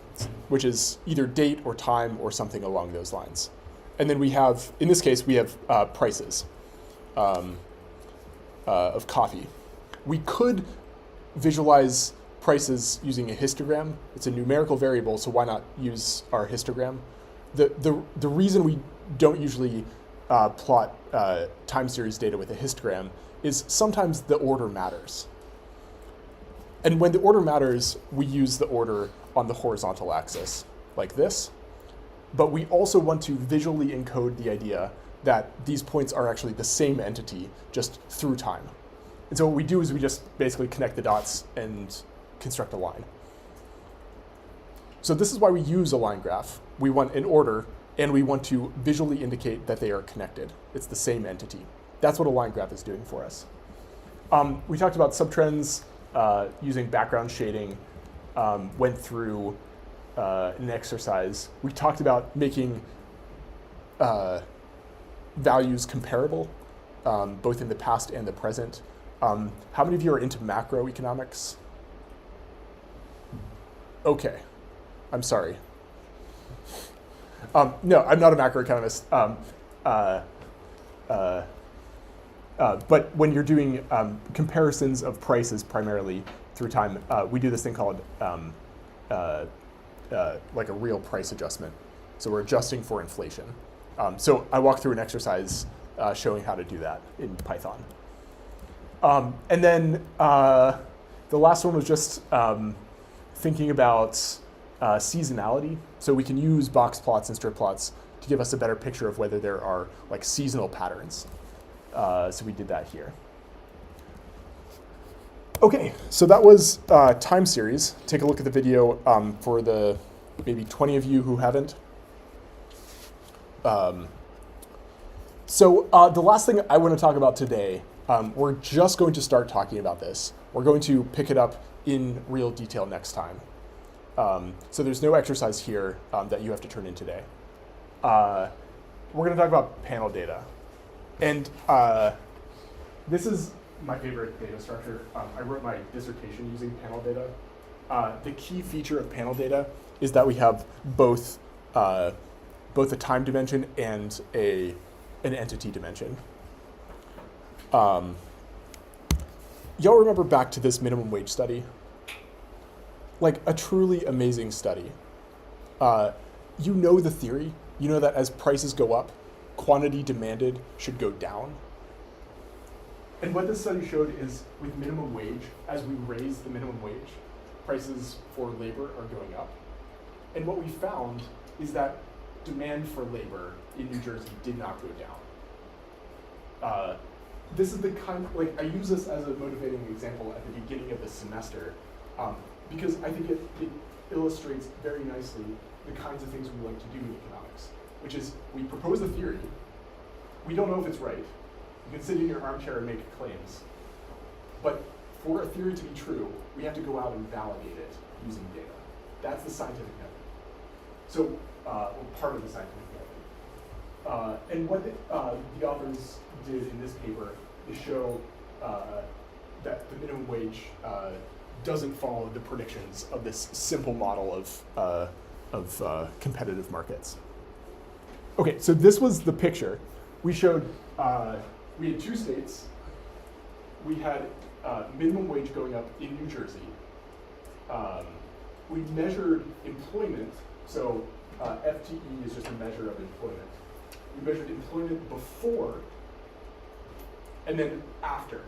which is either date or time or something along those lines. And then we have, in this case, we have prices of coffee. We could visualize prices using a histogram. It's a numerical variable, so why not use our histogram? The reason we don't usually plot time series data with a histogram is sometimes the order matters. And when the order matters, we use the order on the horizontal axis, like this. But we also want to visually encode the idea that these points are actually the same entity, just through time. And so what we do is we just basically connect the dots and construct a line. So this is why we use a line graph. We want an order, and we want to visually indicate that they are connected. It's the same entity. That's what a line graph is doing for us. We talked about subtrends using background shading, went through an exercise. We talked about making values comparable, both in the past and the present. How many of you are into macroeconomics? Okay, I'm sorry. No, I'm not a macroeconomist. But when you're doing comparisons of prices primarily through time, we do this thing called like a real price adjustment. So we're adjusting for inflation. So I walked through an exercise showing how to do that in Python. And then the last one was just thinking about seasonality. So we can use box plots and strip plots to give us a better picture of whether there are like seasonal patterns. So we did that here. Okay, so that was time series. Take a look at the video for the maybe 20 of you who haven't. So the last thing I want to talk about today, we're just going to start talking about this. We're going to pick it up in real detail next time. So there's no exercise here that you have to turn in today. We're going to talk about panel data. And this is my favorite data structure. I wrote my dissertation using panel data. The key feature of panel data is that we have both a time dimension and an entity dimension. Y'all remember back to this minimum wage study? Like a truly amazing study. You know the theory. You know that as prices go up, quantity demanded should go down. And what this study showed is with minimum wage, as we raise the minimum wage, prices for labor are going up. And what we found is that demand for labor in New Jersey did not go down. This is the kind of, like, I use this as a motivating example at the beginning of the semester because I think it illustrates very nicely the kinds of things we like to do in economics, which is we propose a theory, we don't know if it's right. You can sit in your armchair and make claims, but for a theory to be true, we have to go out and validate it using data. That's the scientific method. So, or part of the scientific method. And what the authors did in this paper is show that the minimum wage doesn't follow the predictions of this simple model of competitive markets. Okay, so this was the picture. We showed, we had two states. We had minimum wage going up in New Jersey. We measured employment, so FTE is just a measure of employment. We measured employment before and then after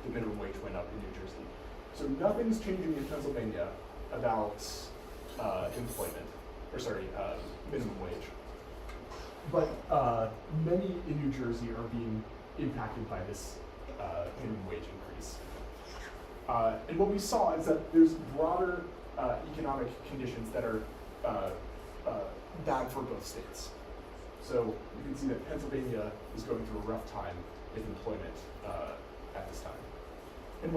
the minimum wage went up in New Jersey. So nothing's changing in Pennsylvania about minimum wage. But many in New Jersey are being impacted by this minimum wage increase. And what we saw is that there's broader economic conditions that are bad for both states. So you can see that Pennsylvania is going through a rough time with employment at this time. And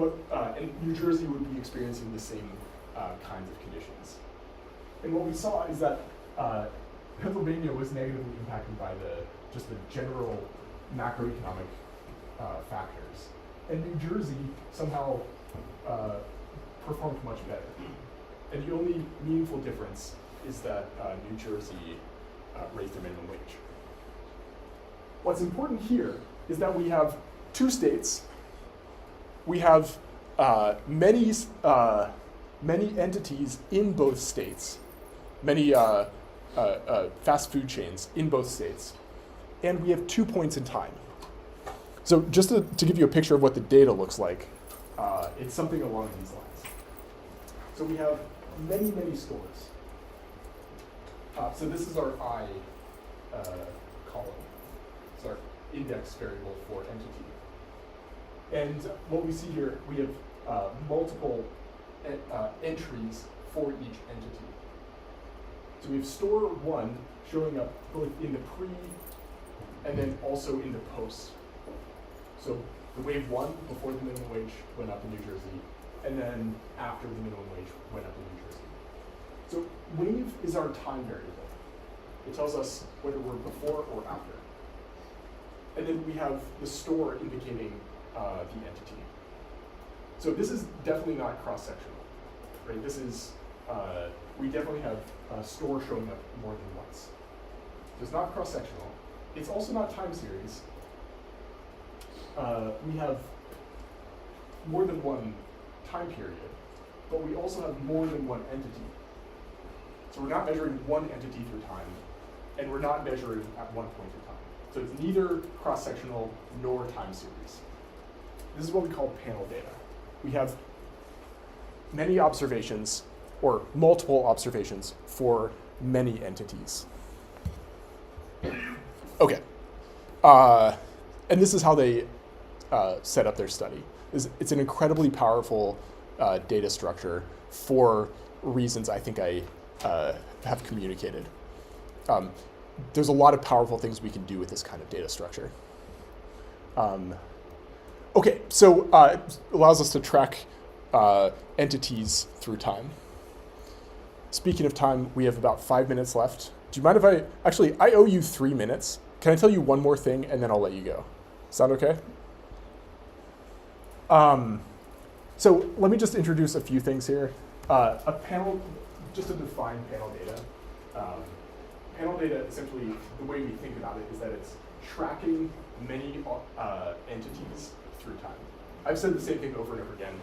New Jersey would be experiencing the same kinds of conditions. And what we saw is that Pennsylvania was negatively impacted by just the general macroeconomic factors. And New Jersey somehow performed much better. And the only meaningful difference is that New Jersey raised their minimum wage. What's important here is that we have two states. We have many entities in both states, many fast food chains in both states, and we have 2 points in time. So just to give you a picture of what the data looks like, it's something along these lines. So we have many, many stores. So this is our I column. It's our index variable for entity. And what we see here, we have multiple entries for each entity. So we have store 1 showing up both in the pre and then also in the post. So the wave 1 before the minimum wage went up in New Jersey, and then after the minimum wage went up in New Jersey. So wave is our time variable. It tells us whether we're before or after. And then we have the store indicating the entity. So this is definitely not cross-sectional, right? This is, we definitely have a store showing up more than once. So it's not cross-sectional. It's also not time series. we have more than one time period, but we also have more than one entity. So we're not measuring one entity through time, and we're not measuring at one point in time. So it's neither cross-sectional nor time series. This is what we call panel data. We have many observations, or multiple observations, for many entities. Okay. And this is how they set up their study. It's an incredibly powerful data structure for reasons I think I have communicated. There's a lot of powerful things we can do with this kind of data structure. Okay, so it allows us to track entities through time. Speaking of time, we have about 5 minutes left. Do you mind if I owe you 3 minutes. Can I tell you one more thing and then I'll let you go? Sound okay? So let me just introduce a few things here. A panel, just to define panel data. Panel data, essentially, the way we think about it is that it's tracking many entities through time. I've said the same thing over and over again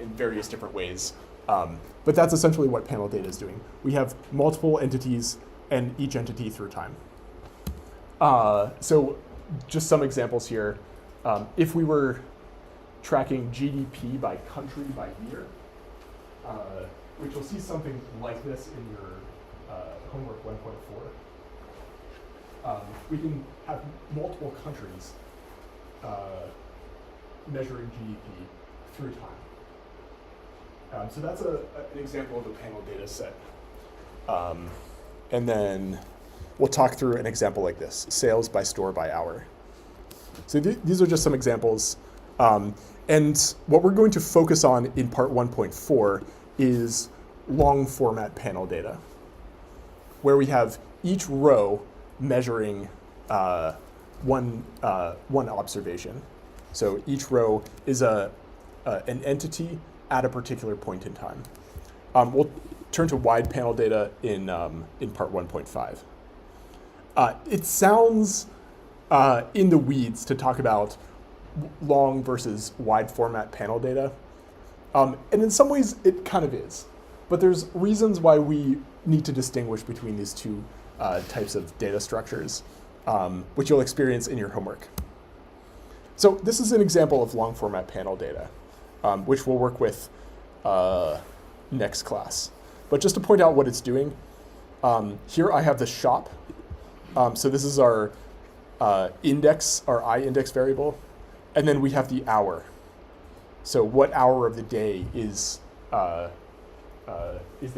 in various different ways, but that's essentially what panel data is doing. We have multiple entities and each entity through time. So just some examples here. If we were tracking GDP by country by year, which you'll see something like this in your homework 1.4. We can have multiple countries measuring GDP through time. So that's an example of a panel data set. And then we'll talk through an example like this, sales by store by hour. So these are just some examples. And what we're going to focus on in part 1.4 is long format panel data, where we have each row measuring one observation. So each row is an entity at a particular point in time. We'll turn to wide panel data in part 1.5. It sounds in the weeds to talk about long versus wide format panel data. And in some ways it kind of is. But there's reasons why we need to distinguish between these two types of data structures, which you'll experience in your homework. So this is an example of long format panel data, which we'll work with next class. But just to point out what it's doing, here I have the shop. So this is our index, our I-index variable. And then we have the hour. So what hour of the day is the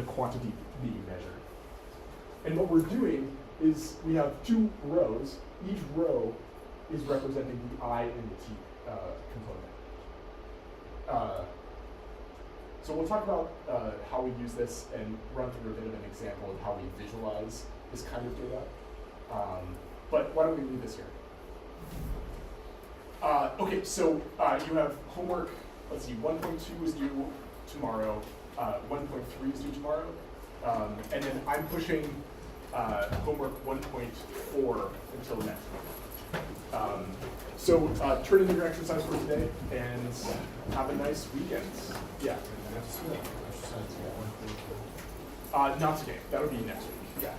quantity being measured. And what we're doing is we have two rows. Each row is representing the I and the T component. So we'll talk about how we use this and run through a bit of an example of how we visualize this kind of data. But why don't we leave this here? Okay, so you have homework, let's see, 1.2 is due tomorrow, 1.3 is due tomorrow, and then I'm pushing homework 1.4 until next week. So turn in your exercise for today and have a nice weekend. Yeah. Not today, that would be next week, yeah.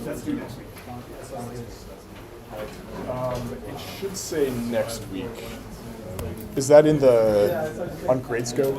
That's due next week. It should say next week. Is that in the on GradeScope?